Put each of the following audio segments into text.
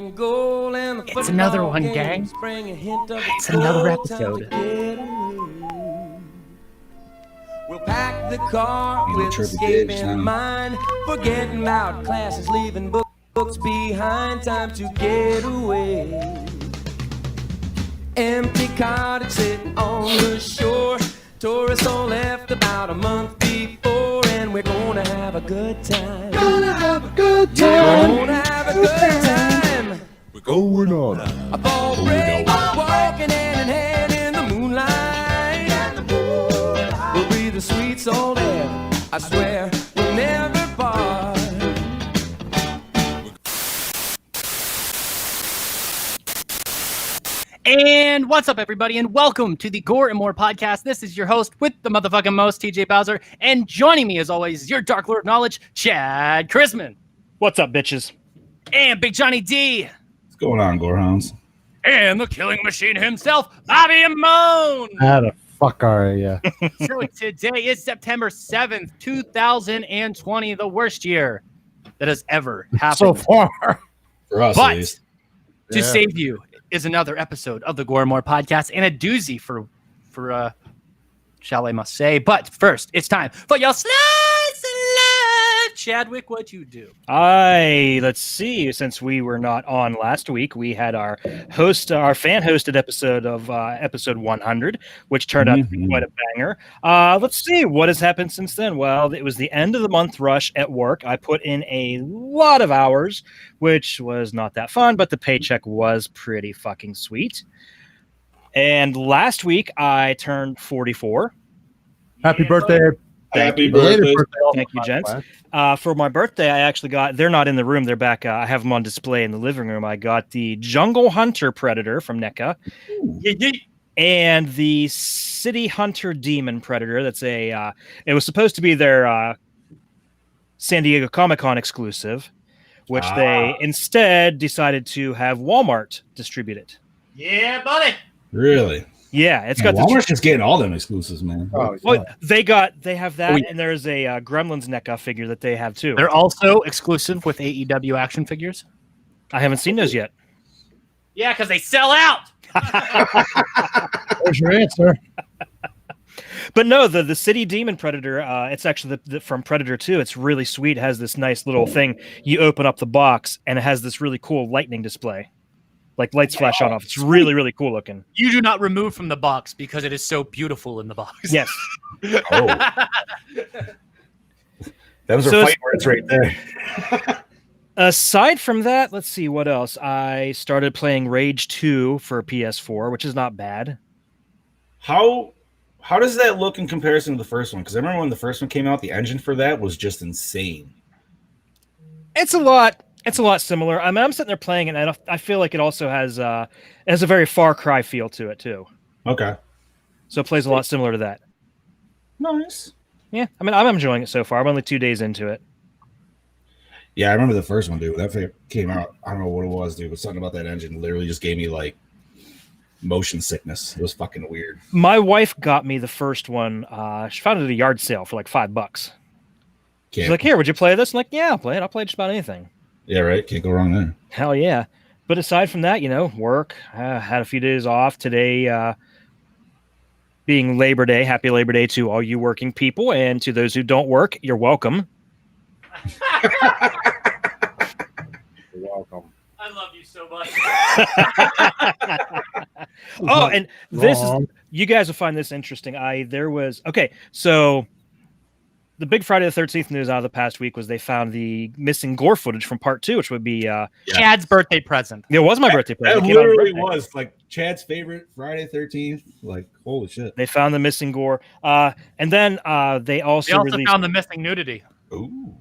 It's another one, gang. It's another episode. We'll pack the car with escape in mind, forgetting about classes, leaving books behind. Time to get away. Empty cottage sitting on the shore. Tourists all left about a month before, and we're gonna have a good time. Gonna have a good time. Gonna have a good time. We're going on A ball break, walking hand in hand in the moonlight. We'll breathe the sweet salt air. I swear we'll never part. And what's up, everybody, and welcome to the Gore and More podcast. This is your host with the motherfucking most, TJ Bowser, and joining me, as always, is your Dark Lord of Knowledge, Chad Chrisman. What's up, bitches? And Big Johnny D. What's going on, Gorehounds? And the killing machine himself, Bobby Amone. How the fuck are you? So today is September 7th, 2020, the worst year that has ever happened. So far. For us, But at least. to save you is another episode of the Gore and More podcast, and a doozy for shall I must say. But first, it's time for your slice of life. Chadwick, what you do? Let's see. Since we were not on last week, we had our fan-hosted episode of episode 100, which turned out to be quite a banger. Let's see what has happened since then. Well, it was the end of the month rush at work. I put in a lot of hours, which was not that fun, but the paycheck was pretty fucking sweet. And last week, I turned 44. Happy birthday. Happy birthday. Thank you, gents. For my birthday, I actually got, they're not in the room, they're back. I have them on display in the living room. I got the Jungle Hunter Predator from NECA and the City Hunter Demon Predator. That's it was supposed to be their San Diego Comic-Con exclusive, which they instead decided to have Walmart distribute it. Yeah, buddy. Really? Yeah, it's Man, got Walmart's just getting all them exclusives, man. Oh, well, they have that, and there's a Gremlins NECA figure that they have too. They're also exclusive with AEW action figures. I haven't seen those yet. Yeah, because they sell out. There's your answer. But no, the City Demon Predator, it's actually from Predator 2. It's really sweet. It has this nice little thing. You open up the box, and it has this really cool lightning display. Like lights flash on off. It's really, really cool looking. You do not remove from the box because it is so beautiful in the box. Yes. Oh. Those are fight words right there. Aside from that, let's see what else. I started playing Rage 2 for PS4, which is not bad. How does that look in comparison to the first one? Because I remember when the first one came out, the engine for that was just insane. It's a lot similar. I mean, I'm sitting there playing it, and I feel like it also has a very Far Cry feel to it too. Okay. So it plays a lot similar to that. Nice. Yeah, I mean, I'm enjoying it so far. I'm only 2 days into it. Yeah, I remember the first one, dude. That came out. I don't know what it was, dude, but something about that engine literally just gave me like motion sickness. It was fucking weird. My wife got me the first one. She found it at a yard sale for like $5. She's like, "Here, would you play this?" I'm like, "Yeah, I'll play it. I'll play just about anything." Yeah, right. Can't go wrong there. Hell yeah. But aside from that, work. Had a few days off today, being Labor Day. Happy Labor Day to all you working people, and to those who don't work, you're welcome. You're welcome. I love you so much. Oh, and this is, you guys will find this interesting. So the big Friday the 13th news out of the past week was they found the missing Gore footage from part 2, which would be Chad's birthday present. It was my birthday present. That literally was like Chad's favorite Friday 13th. Like, holy shit. They found the missing Gore. And then they also released, found the missing nudity. Ooh.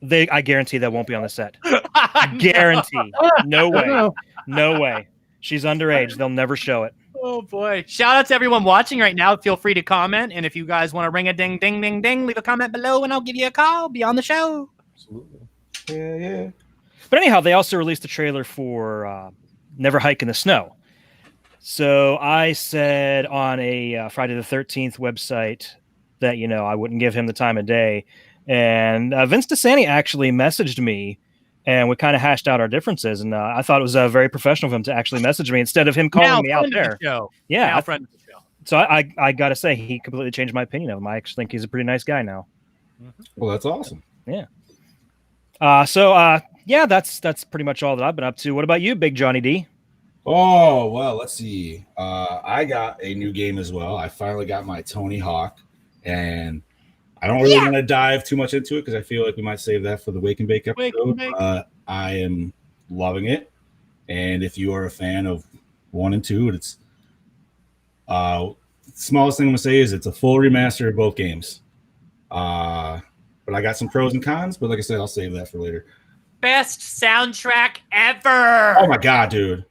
I guarantee that won't be on the set. Guarantee. No way. No way. She's underage. They'll never show it. Oh boy. Shout out to everyone watching right now. Feel free to comment. And if you guys want to ring a ding, ding, ding, ding, leave a comment below and I'll give you a call. Be on the show. Absolutely. Yeah. But anyhow, they also released a trailer for Never Hike in the Snow. So I said on a Friday the 13th website that, I wouldn't give him the time of day. And Vince DeSanti actually messaged me and we kind of hashed out our differences. And I thought it was very professional of him to actually message me instead of him calling me out there. Yeah, friend of the show. So I got to say, he completely changed my opinion of him. I actually think he's a pretty nice guy now. Well, that's awesome. Yeah. Yeah, that's pretty much all that I've been up to. What about you, Big Johnny D? Oh, well, let's see. I got a new game as well. I finally got my Tony Hawk, and I don't really want to dive too much into it because I feel like we might save that for the Wake and Bake episode. I am loving it, and if you are a fan of 1 and 2, it's smallest thing I'm gonna say is it's a full remaster of both games. But I got some pros and cons. But like I said, I'll save that for later. Best soundtrack ever. Oh my god, dude!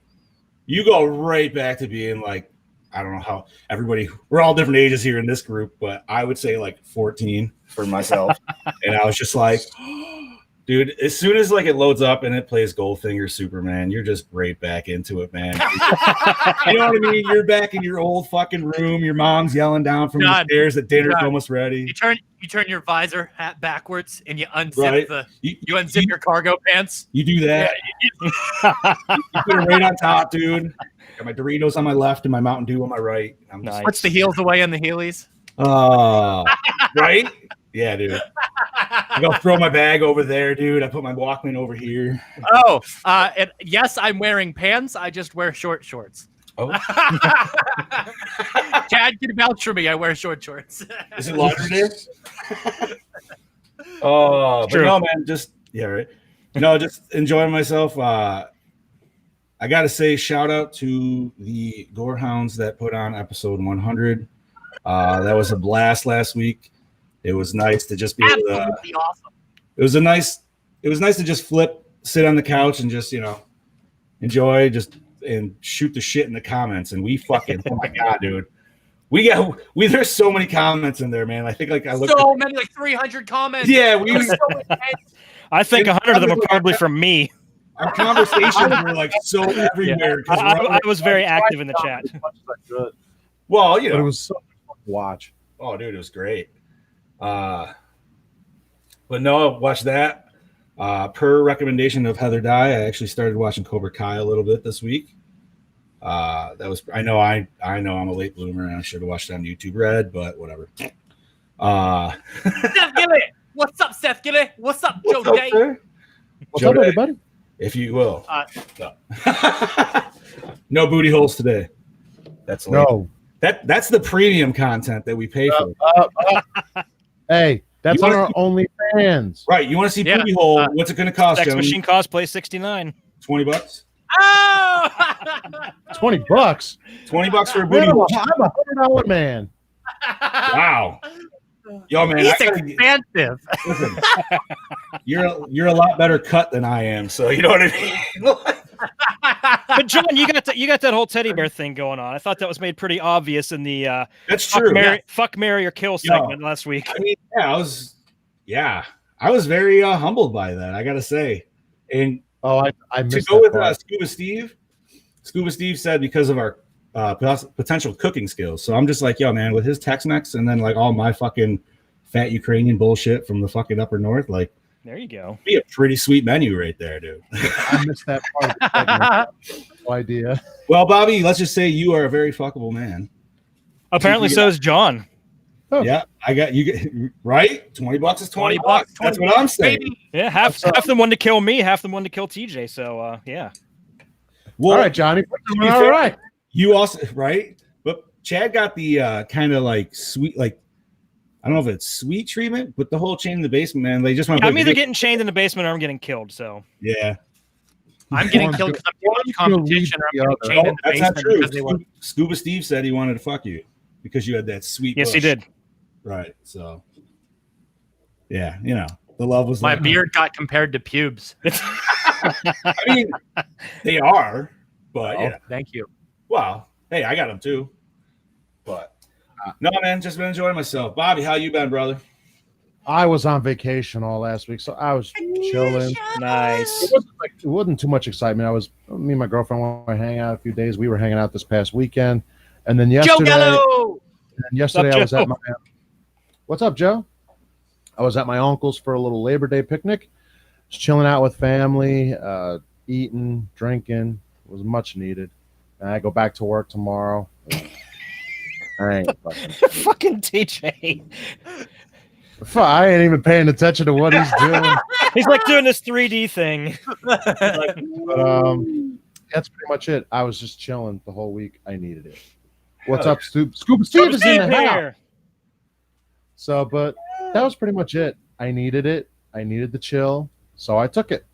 You go right back to being like, I don't know how everybody. We're all different ages here in this group, but I would say like 14 for myself. And I was just like, dude, as soon as like it loads up and it plays Goldfinger Superman, you're just right back into it, man. You know what I mean? You're back in your old fucking room. Your mom's yelling down from the stairs that dinner's almost ready. You turn your visor hat backwards and you unzip you unzip your cargo pants. You do that. Yeah, you put it right on top, dude. Got my Doritos on my left and my Mountain Dew on my right. I'm just puts the heels away on the Heelys. Right? Yeah, dude. I go throw my bag over there, dude. I put my Walkman over here. Oh, yes, I'm wearing pants. I just wear short shorts. Oh. Chad can vouch for me. I wear short shorts. Is it laundry day? Oh, but no, man. Just right. No, just enjoying myself. I gotta say, shout out to the Gore Hounds that put on episode 100. That was a blast last week. It was nice to just be absolutely awesome. It was nice to just sit on the couch and just enjoy and shoot the shit in the comments. And we fucking oh my god, dude. There's so many comments in there, man. I think I looked so many, like 300 comments. Yeah, I think 100 of them are probably from me. Our conversations were like so everywhere. I was very active in the chat. Well, but it was so fun to watch. Oh, dude, it was great. But no, watch that. Per recommendation of Heather Dye, I actually started watching Cobra Kai a little bit this week. That was I know I'm a late bloomer and I should have watched it on YouTube Red, but whatever. Seth Gilly, what's up, Seth Gilly? What's up, Joe Day? What's up, everybody? If you will. No. No booty holes today. That's no. That's the premium content that we pay for. Hey, that's on our OnlyFans. Right. You want to see booty hole? What's it going to cost? Sex Machine cosplay $69. $20. Oh! $20. $20 for a booty hole. I'm a $100 man. Wow. Yo, man, he's expensive. Listen, you're a lot better cut than I am, so you know what I mean. But John, you got that whole teddy bear thing going on. I thought that was made pretty obvious in the that's true. Fuck, marry, or kill segment last week. I mean, I was very humbled by that. I gotta say, and I missed to go with Scuba Steve. Scuba Steve said because of our potential cooking skills. So I'm just like, yo, man, with his Tex-Mex and then like all my fucking fat Ukrainian bullshit from the fucking upper north, like. There you go. Be a pretty sweet menu right there, dude. I missed that part. No idea. Well, Bobby, let's just say you are a very fuckable man. Apparently, so is John. Oh. Yeah, I got you. Right? $20 is $20. That's what I'm saying. Yeah, half them wanted to kill me, half them wanted to kill TJ. So, yeah. Well, all right, Johnny. All right. You also right, but Chad got the kind of like sweet, like. I don't know if it's sweet treatment, but the whole chain in the basement, man, they just want to. I'm either getting chained in the basement or I'm getting killed. So yeah, I'm getting killed because I'm too much competition. Or I'm getting chained in the basement. That's not true. They Scuba Steve said he wanted to fuck you because you had that sweet. Yes, bush. he did. Right. So, yeah, the love was. My beard got compared to pubes. I mean, they are, but yeah. Thank you. Well, hey, I got them too, but. No, man, just been enjoying myself. Bobby, how you been, brother? I was on vacation all last week, so I was chilling. Nice. It wasn't too much excitement. Me and my girlfriend went to hang out a few days. We were hanging out this past weekend, and then yesterday, I was at my. What's up, Joe? I was at my uncle's for a little Labor Day picnic, Just chilling out with family, eating, drinking. It was much needed. And I go back to work tomorrow. I ain't Fucking TJ. I ain't even paying attention to what he's doing. He's like doing this 3D thing. But, that's pretty much it. I was just chilling the whole week. I needed it. What's up, Scoop? Scuba Steve is in the house. Here. So, but that was pretty much it. I needed it. I needed the chill. So I took it.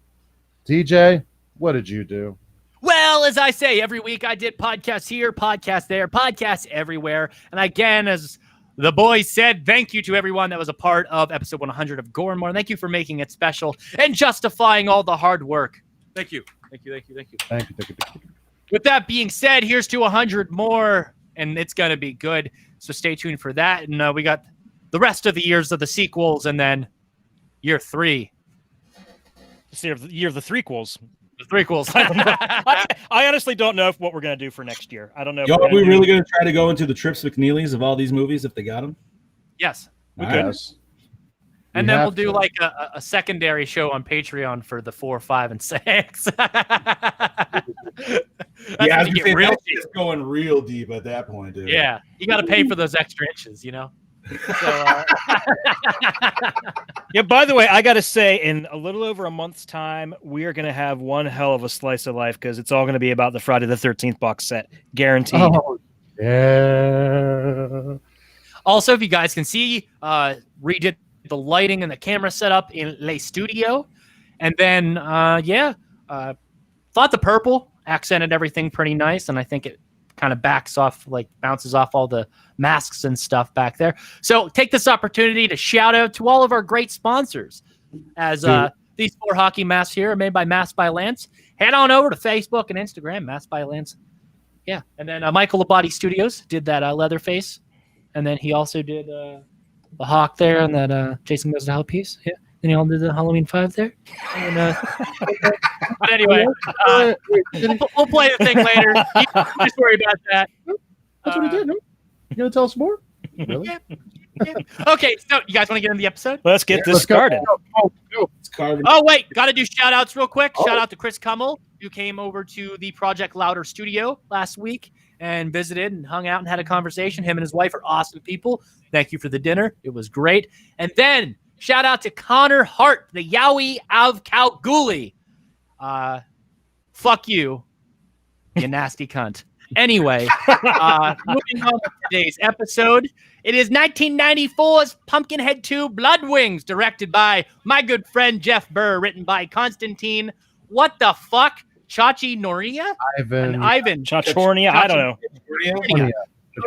TJ, what did you do? Well, as I say, every week I did podcasts here, podcasts there, podcasts everywhere. And again, as the boys said, thank you to everyone that was a part of episode 100 of Gore and More. Thank you for making it special and justifying all the hard work. Thank you. Thank you. Thank you. Thank you. Thank you. With that being said, here's to 100 more, and it's going to be good. So stay tuned for that. And we got the rest of the years of the sequels, and then year 3. It's year of the threequels. The threequels. I honestly don't know what we're going to do for next year. I don't know. Are we really going to try to go into the Trips McNeelys of all these movies if they got them? Yes. We could. Yes. And then we'll do like a secondary show on Patreon for the 4, 5, and 6. Yeah, I was just going real deep at that point, dude. Yeah, you got to pay for those extra inches, you know. So, yeah, by the way, I got to say, in a little over a month's time, we are going to have one hell of a slice of life because it's all going to be about the Friday the 13th box set, guaranteed. Oh, yeah. Also, if you guys can see, redid the lighting and the camera setup in Le Studio. And then, thought the purple accented everything pretty nice. And I think it kind of bounces off all the masks and stuff back there. So take this opportunity to shout out to all of our great sponsors. As these 4 hockey masks here are made by Mask by Lance. Head on over to Facebook and Instagram, Mask by Lance. Yeah. And then Michael Labate Studios did that Leatherface. And then he also did the Hawk there and that Jason Goes to Hell piece. Yeah. And he all did the Halloween 5 there. And, but anyway, we'll play the thing later. Just worry about that. That's what he did. No? You going to tell us more? Really? Yeah. Okay, so you guys want to get into the episode? Let's get this started. Oh, wait. Got to do shout-outs real quick. Shout out to Chris Kummel, who came over to the Project Louder studio last week and visited and hung out and had a conversation. Him and his wife are awesome people. Thank you for the dinner. It was great. And then shout out to Connor Hart, the Yowie of Kalgoorlie. Fuck you, you nasty cunt. Anyway, moving on to today's episode. It is 1994's Pumpkinhead 2 Blood Wings, directed by my good friend Jeff Burr, written by Constantine. What the fuck? Chachi Noria? Ivan. Chachornia? I don't know.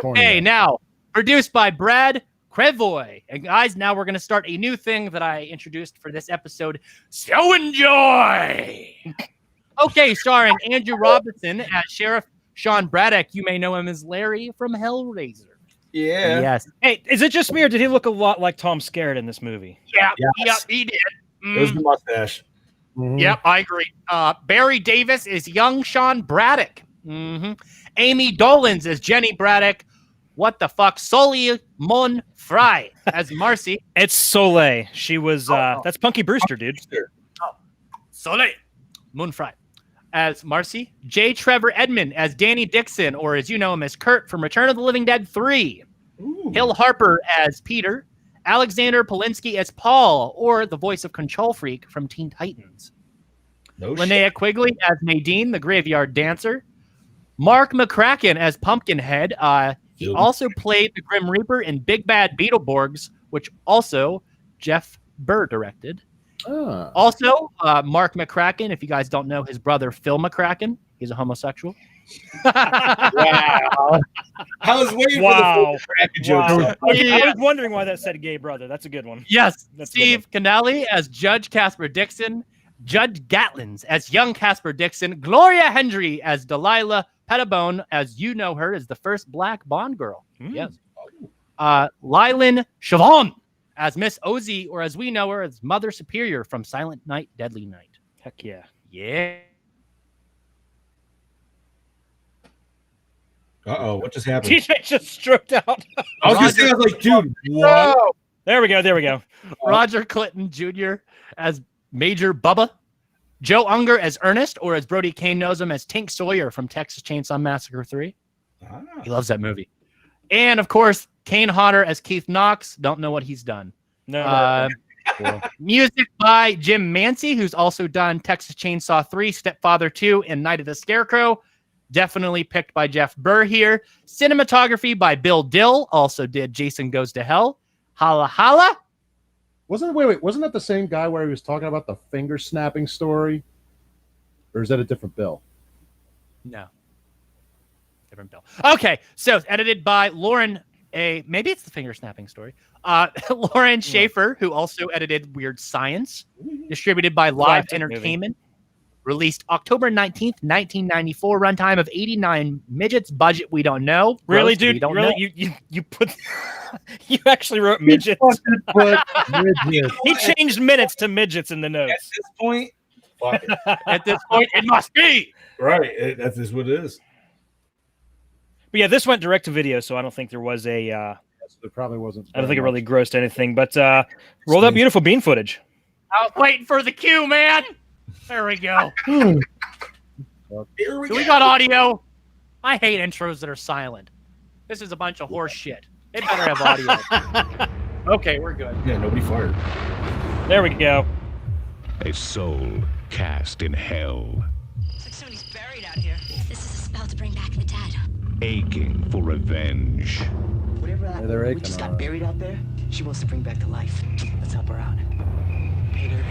Okay, now, produced by Brad Crevoy. And guys, now we're going to start a new thing that I introduced for this episode. So enjoy! Okay, starring Andrew Robinson as Sheriff Sean Braddock. You may know him as Larry from Hellraiser. Yeah. Yes. Hey, is it just me or did he look a lot like Tom Skerritt in this movie? Yeah, Yes. he did. It was the mustache. Mhm. Yep, I agree. Barry Davis is young Sean Braddock. Amy Dolans is Jenny Braddock. What the fuck? Sully Mon Fry as Marcy. It's Soleil. She was, that's Punky Brewster, dude. Soleil Mon Fry as Marcy. J. Trevor Edmond as Danny Dixon, or as you know him as Kurt from Return of the Living Dead 3. Ooh. Hill Harper as Peter. Alexander Polinsky as Paul, or the voice of Control Freak from Teen Titans. No Linnea Quigley as Nadine, the graveyard dancer. Mark McCracken as Pumpkinhead. He also played the Grim Reaper in Big Bad Beetleborgs, which also Jeff Burr directed. Also, Mark McCracken, if you guys don't know, his brother Phil McCracken, he's a homosexual. Wow. I was waiting for the McCracken joke. I was wondering why that said gay brother. That's a good one. Yes. That's Steve Canali as Judge Casper Dixon. Judge Gatlins as young Casper Dixon. Gloria Hendry as Delilah Pettibone, as you know her, as the first black Bond girl. Yes. Lylan Chavon as Miss Ozzy, or as we know her, as Mother Superior from Silent Night, Deadly Night. Heck yeah. Yeah. Uh-oh, what just happened? TJ just stroked out. I was like, dude, what? There we go. Roger Clinton Jr. as Major Bubba, Joe Unger as Ernest, or as Brody Kane knows him as Tink Sawyer from Texas Chainsaw Massacre 3. He loves that movie. And, of course, Kane Hodder as Keith Knox. Don't know what he's done. No. Music by Jim Mancy, who's also done Texas Chainsaw 3, Stepfather 2, and Night of the Scarecrow. Definitely picked by Jeff Burr here. Cinematography by Bill Dill. Also did Jason Goes to Hell. Holla Holla. Wasn't that the same guy where he was talking about the finger snapping story? Or is that a different Bill? No. Different Bill. Okay, so edited by Lauren maybe it's the finger snapping story. Lauren Schaefer, who also edited Weird Science. Distributed by Live Entertainment. Released October 19th, 1994. Runtime of 89 midgets. Budget we don't know. Really, Roast, dude? we don't Really? know. You put you actually wrote midgets. He changed minutes to midgets in the At notes. this point, fuck it. At this point, it must be. Right. That's just what it is. But yeah, this went direct to video, so I don't think there was a. There probably wasn't. I don't think it really grossed anything. But roll that beautiful bean footage. I was waiting for the cue, man. There we go. Here we So we got audio. I hate intros that are silent. This is a bunch of horse shit. It better have audio. Okay, we're good. Yeah, nobody fired. There we go. A soul cast in hell, It's like somebody's buried out here. This is a spell to bring back the dead. aching for revenge. Whatever that they're we aching, just all got right. buried out there, she wants to bring back to life. Let's help her out. Peter,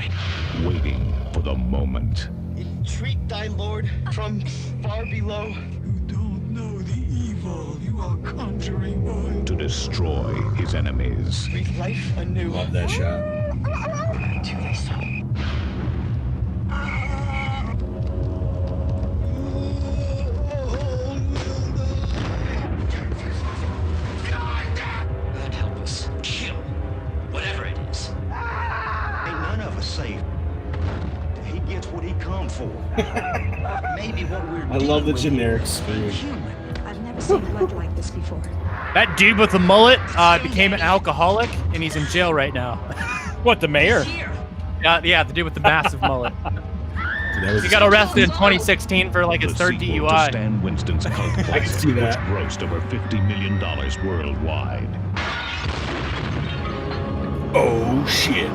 Waiting for the moment entreat thy lord from far below. You don't know the evil you are conjuring, boy. to destroy his enemies. Breathe life anew. Love that shot. to thy soul. God help us. Kill whatever it is. Ain't none of us safe. He gets what he come for. Maybe what we're I love the dealing generic with scream. is human. I've never seen blood like this before. That dude with the mullet became an alcoholic, and he's in jail right now. What, the mayor? Yeah, the dude with the massive mullet. That was He got arrested in 2016 for like his The third sequel to DUI. Stan Winston's cult I can see classic, which that. grossed over $50 million worldwide. Oh shit.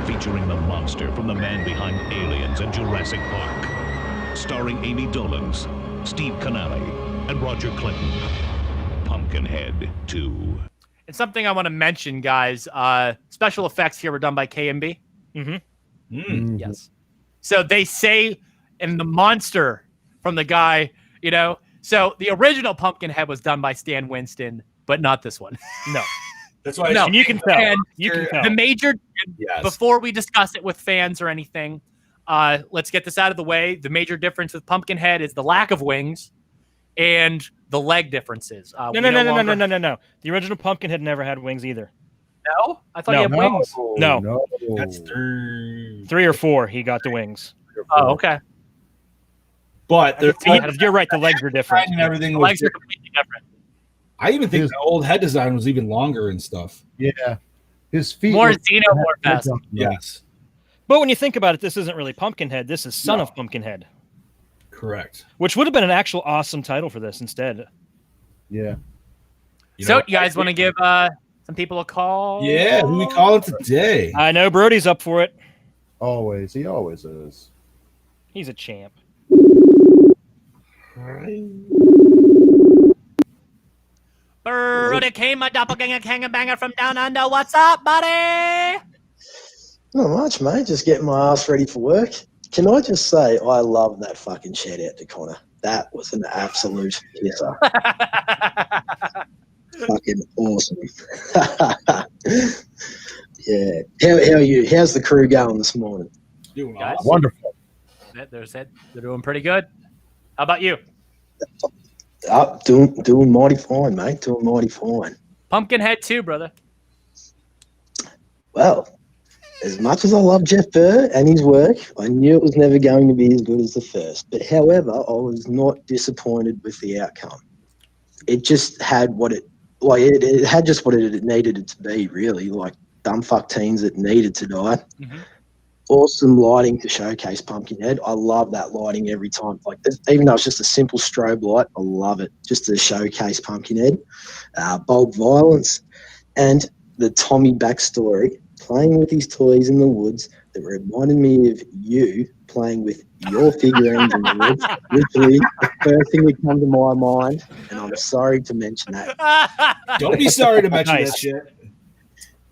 Featuring the monster from the man behind Aliens and Jurassic Park. Starring Amy Dolenz, Steve Canale, and Roger Clinton. Pumpkinhead 2. And something I want to mention, guys. Special effects here were done by KMB. Mm. Yes. So they say, and the monster from the guy, you know. So the original Pumpkinhead was done by Stan Winston, but not this one. No. That's why. No. And you can tell. And You can tell. the major, Yes. before we discuss it with fans or anything, let's get this out of the way. The major difference with Pumpkinhead is the lack of wings and the leg differences. No. We The original Pumpkinhead never had wings either. No? I thought No. he had wings. No. That's 3. 3 or 4, he got the wings. Oh, okay. But they're You're right. The legs are different. and everything The was legs are different. completely different. I even think the old head design was even longer and stuff. Yeah. His feet. More were- xenomorph-esque. Yes. But when you think about it, this isn't really Pumpkinhead. This is Son of Pumpkinhead, Correct. which would have been an actual awesome title for this instead. Yeah. So you guys want to give some people a call? Yeah, who we calling today? I know Brody's up for it. Always. He always is. He's a champ. Brody came, a doppelganger, banger from down under. What's up, buddy? Not much, mate. Just getting my ass ready for work. Can I just say I love that fucking shout out to Connor. That was an absolute kisser. Fucking awesome. Yeah. How are you? How's the crew going this morning? Doing Guys. awesome. Wonderful. They're doing pretty good. How about you? Doing mighty fine, mate. Doing mighty fine. Pumpkinhead too, brother. Well, as much as I love Jeff Burr and his work, I knew it was never going to be as good as the first. But however, I was not disappointed with the outcome. It just had what it had just what it needed it to be, really. Like dumbfuck teens that needed to die. Mhm. awesome lighting to showcase Pumpkinhead. I love that lighting every time. Like, even though it's just a simple strobe light, I love it just to showcase Pumpkinhead. Bold violence and the Tommy backstory, playing with his toys in the woods that reminded me of you playing with your figurines in the woods. Literally, the first thing that come to my mind, and I'm sorry to mention that. Don't be sorry to mention that shit.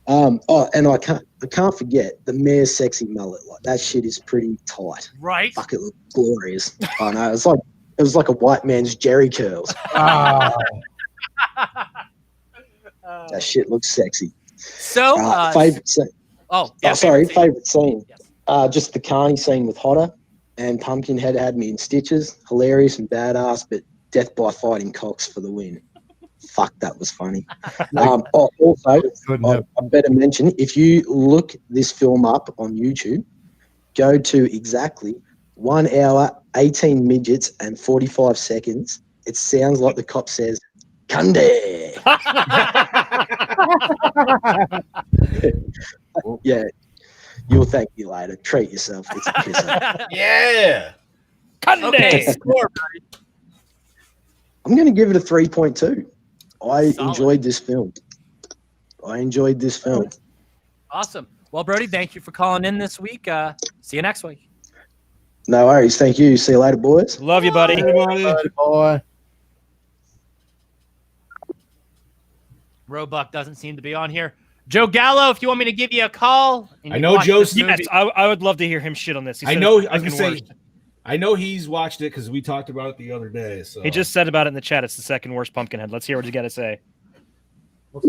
And I can't forget the mayor's sexy mullet. Like, that shit is pretty tight. Right. Fuck, it looks glorious. I know, it was like a white man's Jerry curls. That shit looks sexy. So, favorite scene. Favorite scene. Yes. Just the Carney scene with Hodder and Pumpkinhead had me in stitches. Hilarious and badass, but death by fighting cocks for the win. Fuck, that was funny. Also, I better mention, if you look this film up on YouTube, go to exactly 1 hour, 18 midgets, and 45 seconds. It sounds like the cop says, Kunde. Yeah. You'll thank me later. Treat yourself. It's a pisser. Yeah. Okay, score, buddy. I'm going to give it a 3.2. I enjoyed this film. Awesome. Well, Brody, thank you for calling in this week. See you next week. No worries. Thank you. See you later, boys. Love you, buddy. Boy. Roebuck doesn't seem to be on here. Joe Gallo, if you want me to give you a call. I know Joe's. Yes, I would love to hear him shit on this. I know. I was gonna say. I know he's watched it because we talked about it the other day. So he just said about it in the chat. It's the second worst Pumpkinhead. Let's hear what you got to say. What's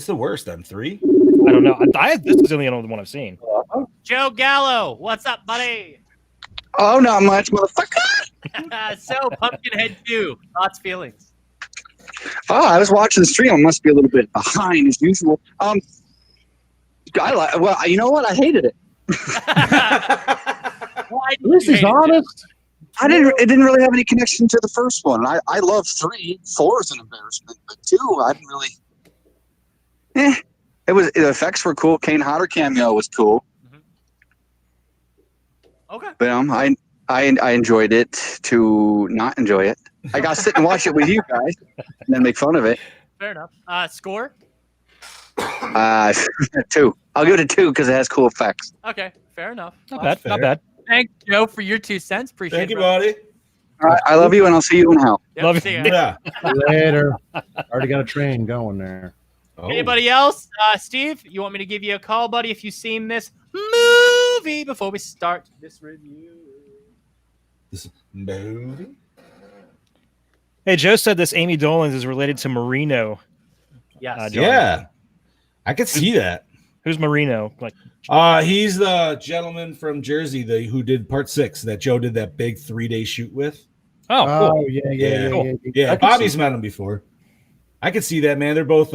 the worst? M3? I don't know. This is the only one I've seen. Joe Gallo, what's up, buddy? Oh, not much, motherfucker. So, Pumpkinhead 2, thoughts, feelings? Oh, I was watching the stream. I must be a little bit behind as usual. You know what? I hated it. At least he's honest. It didn't really have any connection to the first one. I love 3. 4 is an embarrassment, but 2, I didn't really. The effects were cool. Kane Hodder cameo was cool. Okay. But I enjoyed it to not enjoy it. I got to sit and watch it with you guys and then make fun of it. Fair enough. Score? 2. I'll give it a 2 because it has cool effects. Okay, fair enough. Not bad. Thanks, Joe, for your 2 cents. Appreciate it. Thank you, buddy. All right, I love you, and I'll see you in hell. Yep, Love see you. ya. Yeah. Later. Already got a train going there. Oh. Anybody else? Steve, you want me to give you a call, buddy, if you've seen this movie before we start this review? This movie? Hey, Joe said this Amy Dolenz is related to Marino. Yes. Yeah. I could see that. Who's Marino? Like, he's the gentleman from Jersey who did part 6 that Joe did that big 3-day shoot with. oh, cool. Yeah. Bobby's met him before. I could see that, man. They're both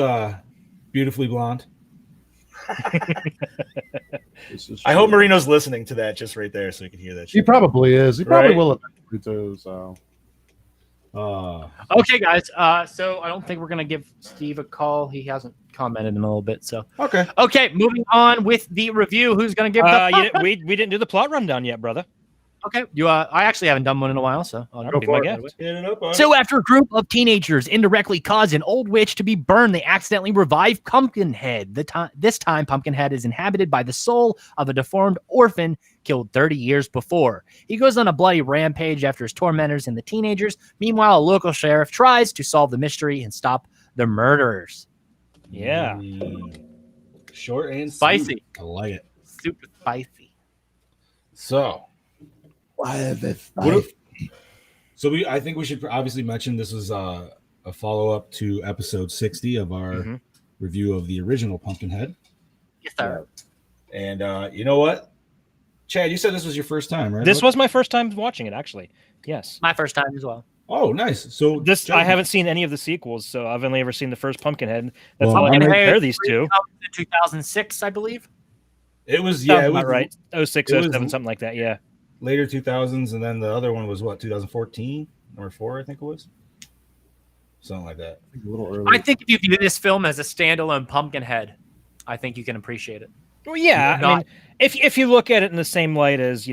beautifully blonde. I hope Marino's listening to that just right there so he can hear that shit. He probably is. He probably Right? will eventually too. So. Okay, guys. So I don't think we're gonna give Steve a call. He hasn't commented in a little bit. So okay. Moving on with the review. Who's gonna give? We didn't do the plot rundown yet, brother. Okay. I actually haven't done one in a while, so I'll Go be for my it. guest. So after a group of teenagers indirectly cause an old witch to be burned, they accidentally revive Pumpkinhead. This time, Pumpkinhead is inhabited by the soul of a deformed orphan killed 30 years before. He goes on a bloody rampage after his tormentors and the teenagers. Meanwhile, a local sheriff tries to solve the mystery and stop the murderers. Yeah. Short and spicy. Sweet. I like it. Super spicy. So... I think we should obviously mention this is a follow-up to episode 60 of our review of the original Pumpkinhead. Yes, sir. And you know what? Chad, you said this was your first time, right? This was my first time watching it, actually. Yes. My first time as well. Oh, nice. So I haven't seen any of the sequels, so I've only ever seen the first Pumpkinhead. That's all I compare these two. 2006, I believe. It was, it was right. 06, 07, something like that, yeah. Later 2000s, and then the other one was what, 2014? Number 4, I think it was. Something like that. A little early. I think if you view this film as a standalone Pumpkinhead, I think you can appreciate it. Well, yeah, Not- I mean, if you look at it in the same light as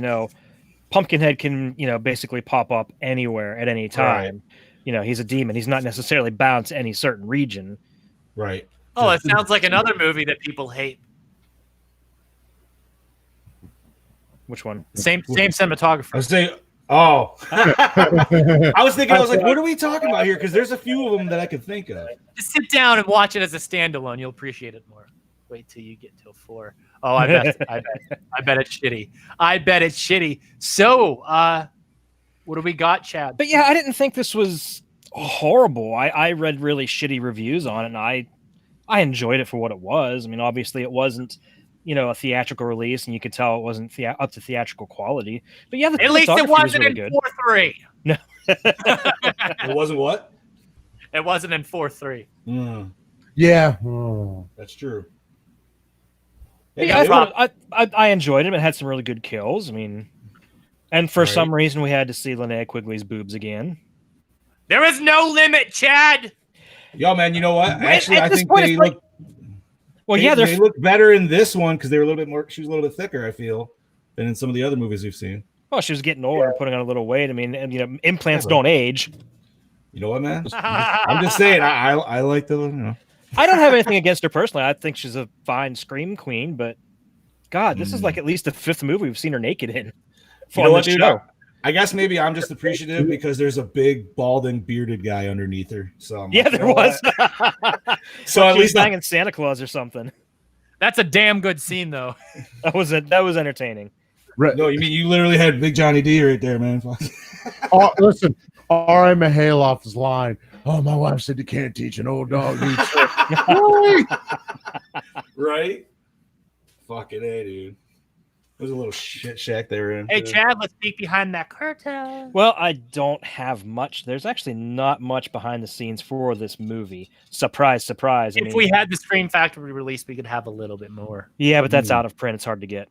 Pumpkinhead can basically pop up anywhere at any time. Right. He's a demon. He's not necessarily bound to any certain region. Right. Oh, it sounds like another movie that people hate. Which one? Same cinematographer. I was saying, oh, I was thinking, I was like, what are we talking about here? Because there's a few of them that I could think of. Just sit down and watch it as a standalone. You'll appreciate it more. Wait till you get till 4. Oh, I bet it's shitty. I bet it's shitty. So, what do we got, Chad? But yeah, I didn't think this was horrible. I read really shitty reviews on it, and I enjoyed it for what it was. I mean, obviously, it wasn't a theatrical release, and you could tell it wasn't up to theatrical quality. But yeah, at least it wasn't in 4:3. No, it wasn't what? It wasn't in 4:3. Yeah, that's true. Yeah, I enjoyed it. It had some really good kills. I mean, and for some reason, we had to see Linnea Quigley's boobs again. There is no limit, Chad. Yo, man, you know what? Actually, I think they look. Well, they look better in this one because they were a little bit more. She was a little bit thicker, I feel, than in some of the other movies we've seen. Well, she was getting older and putting on a little weight. I mean, and, implants don't age. You know what, man? I'm just saying. I like the. I don't have anything against her personally. I think she's a fine scream queen, but God, this is like at least the 5th movie we've seen her naked in. You know what, dude? I guess maybe I'm just appreciative because there's a big balding bearded guy underneath her. So there was. So at least banging Santa Claus or something. That's a damn good scene, though. That was entertaining. No, you mean you literally had Big Johnny D right there, man. Oh, listen, R.I. Mihailov's line. Oh, my wife said you can't teach an old dog new tricks. Right? Fucking A, dude. There's a little shit shack they were in. Hey, Chad, let's peek behind that curtain. Well, I don't have much. There's actually not much behind the scenes for this movie. Surprise, surprise. If we had the Scream Factory release, we could have a little bit more. Yeah, but that's out of print. It's hard to get.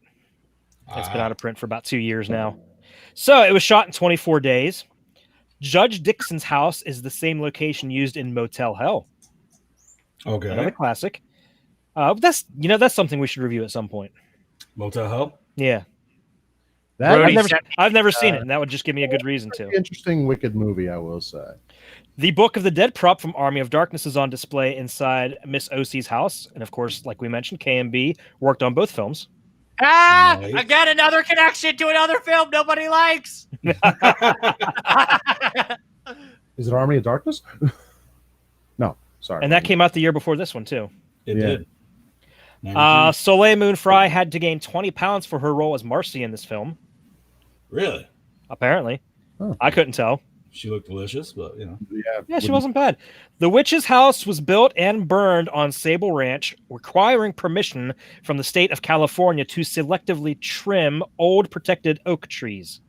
It's been out of print for about 2 years now. So it was shot in 24 days. Judge Dixon's house is the same location used in Motel Hell. Okay. Another classic. That's something we should review at some point. Motel Hell? Yeah. That I've never seen it, and that would just give me a good reason to. Interesting, wicked movie, I will say. The Book of the Dead prop from Army of Darkness is on display inside Miss O.C.'s house. And of course, like we mentioned, KMB worked on both films. Nice. I got another connection to another film nobody likes. Is it Army of Darkness? No, sorry. And that came out the year before this one, too. It did. Soleil Moon Frye had to gain 20 pounds for her role as Marcy in this film. Really? Apparently. Oh. I couldn't tell. She looked delicious, but Yeah, she wasn't bad. The witch's house was built and burned on Sable Ranch, requiring permission from the state of California to selectively trim old protected oak trees.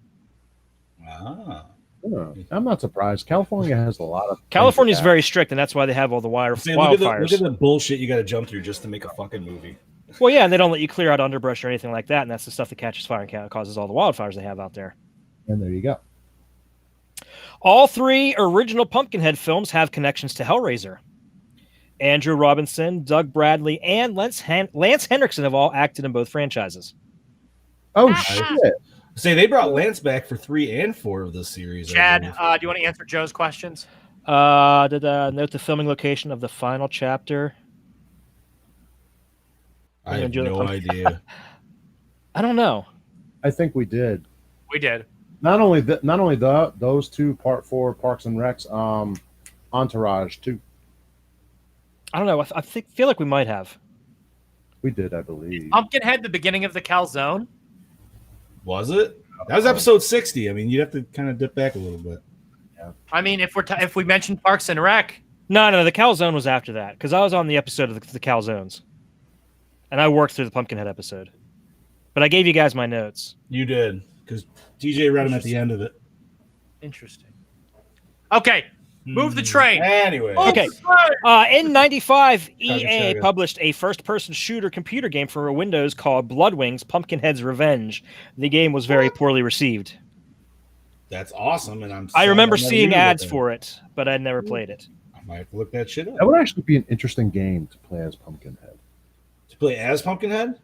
I'm not surprised. California has a lot of. California's very strict, and that's why they have all the wildfires. Look at the bullshit you got to jump through just to make a fucking movie. Well, yeah, and they don't let you clear out underbrush or anything like that, and that's the stuff that catches fire and causes all the wildfires they have out there. And there you go. All 3 original Pumpkinhead films have connections to Hellraiser. Andrew Robinson, Doug Bradley, and Lance Henriksen have all acted in both franchises. Oh, shit. Say they brought Lance back for 3 and 4 of this series. Chad, do you want to answer Joe's questions? Did note the filming location of the final chapter? I have no idea. I don't know. I think we did. We did. Not only those 2 Part 4 Parks and Recs, Entourage too. I don't know. I feel like we might have. We did, I believe. Pumpkinhead, the beginning of the calzone. Was it? That was episode 60. I mean, you'd have to kind of dip back a little bit. Yeah. I mean, if we mentioned Parks and Rec. No, the calzone was after that because I was on the episode of the calzones, and I worked through the Pumpkinhead episode. But I gave you guys my notes. You did because DJ read them at the end of it. Interesting. Okay. Move the train. Anyway. Okay. In 95, EA published a first-person shooter computer game for Windows called Bloodwings: Pumpkinhead's Revenge. The game was very poorly received. That's awesome, and I remember seeing ads for it, but I never played it. I might have to look that shit up. That would actually be an interesting game to play as Pumpkinhead. To play as Pumpkinhead?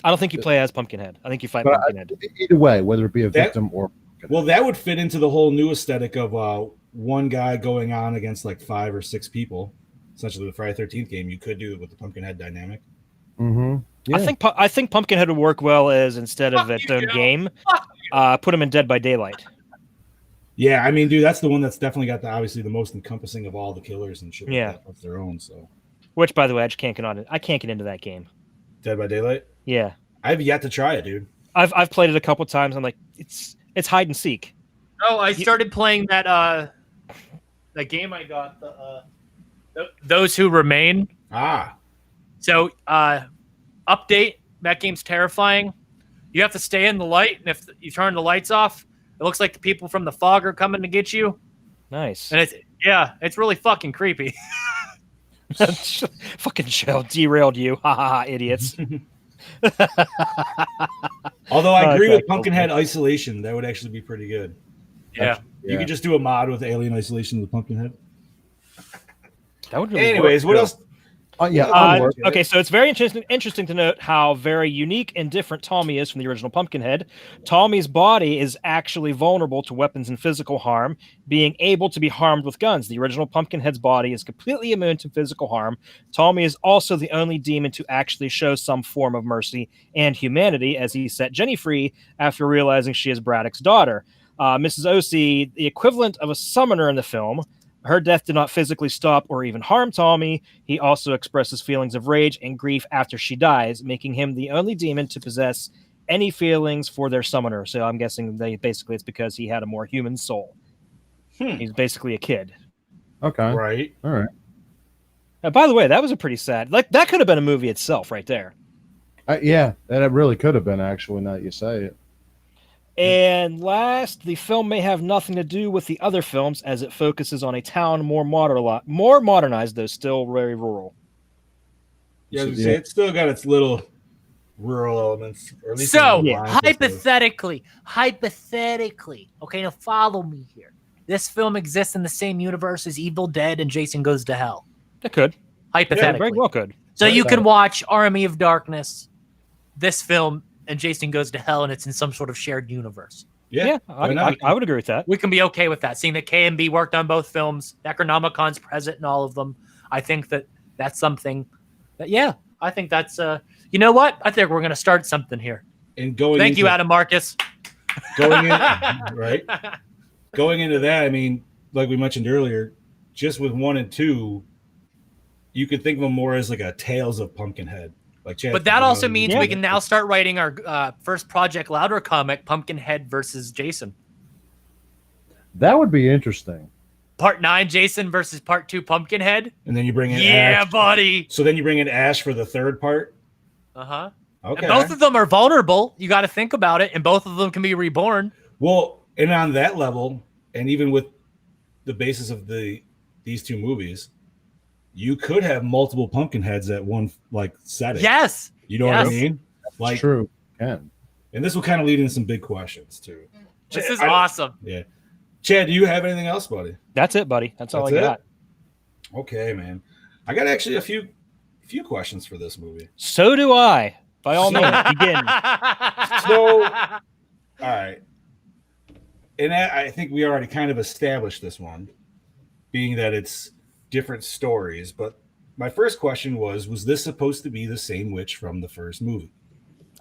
I don't think you play as Pumpkinhead. I think you fight But Pumpkinhead. Either way, whether it be a victim or well, that would fit into the whole new aesthetic of one guy going on against like 5 or 6 people. Essentially, the Friday 13th game, you could do it with the Pumpkinhead dynamic. Yeah. I think Pumpkinhead would work well as instead of its own game, put him in Dead by Daylight. Yeah, I mean, dude, that's the one that's definitely got obviously the most encompassing of all the killers and shit. Yeah, like that of their own. So, which by the way, I just can't get on it. I can't get into that game. Dead by Daylight. Yeah, I've yet to try it, dude. I've played it a couple times. I'm like, it's hide and seek. Oh, I started playing that game I got, Those Who Remain. So update, that game's terrifying. You have to stay in the light, and if you turn the lights off, it looks like the people from the fog are coming to get you. Nice. And it's really fucking creepy. Fucking show derailed you. Ha ha ha, idiots. Although I agree with Pumpkinhead Isolation, that would actually be pretty good. Yeah. You could just do a mod with Alien Isolation with Pumpkinhead. That would really Anyways, work. what else? Okay, so it's very interesting to note how very unique and different Tommy is from the original Pumpkinhead. Tommy's body is actually vulnerable to weapons and physical harm, being able to be harmed with guns. The original Pumpkinhead's body is completely immune to physical harm. Tommy is also the only demon to actually show some form of mercy and humanity, as he set Jenny free after realizing she is Braddock's daughter. Mrs. O.C., the equivalent of a summoner in the film. Her death did not physically stop or even harm Tommy. He also expresses feelings of rage and grief after she dies, making him the only demon to possess any feelings for their summoner. So I'm guessing it's because he had a more human soul. He's basically a kid. Okay. Right. All right. By the way, that was a pretty sad. Like that could have been a movie itself, right there. Yeah, that really could have been actually. Now that you say it. And last, the film may have nothing to do with the other films as it focuses on a town more modernized, though still very rural. Yeah, it's still got its little rural elements. Or at least hypothetically, okay, now follow me here. This film exists in the same universe as Evil Dead and Jason Goes to Hell. It could. Hypothetically. Yeah, very well could. So you can watch Army of Darkness, this film, and Jason Goes to Hell, and it's in some sort of shared universe. Yeah, I would agree with that. We can be okay with that. Seeing that KMB worked on both films, Necronomicon's present in all of them, I think that's something that, I think that's, you know what? I think we're going to start something here. And Thank you, Adam Marcus. Going into that, I mean, like we mentioned earlier, just with 1 and 2, you could think of them more as like a Tales of Pumpkinhead. But that also means we can now start writing our first Project Louder comic, Pumpkinhead versus Jason. That would be interesting. Part 9, Jason versus Part 2, Pumpkinhead. And then you bring in Ash. Buddy. So then you bring in Ash for the third part? Uh-huh. Okay. And both of them are vulnerable. You got to think about it. And both of them can be reborn. Well, and on that level, and even with the basis of these 2 movies, you could have multiple Pumpkinheads at one setting. Yes. You know what I mean? That's true. Can. And this will kind of lead into some big questions too. This is awesome. Yeah. Chad, do you have anything else, buddy? That's it, buddy. That's all I got. Okay, man. I got actually a few questions for this movie. So do I. By all means, begin. So, all right. And I think we already kind of established this one, being that it's different stories, but my first question was this supposed to be the same witch from the first movie?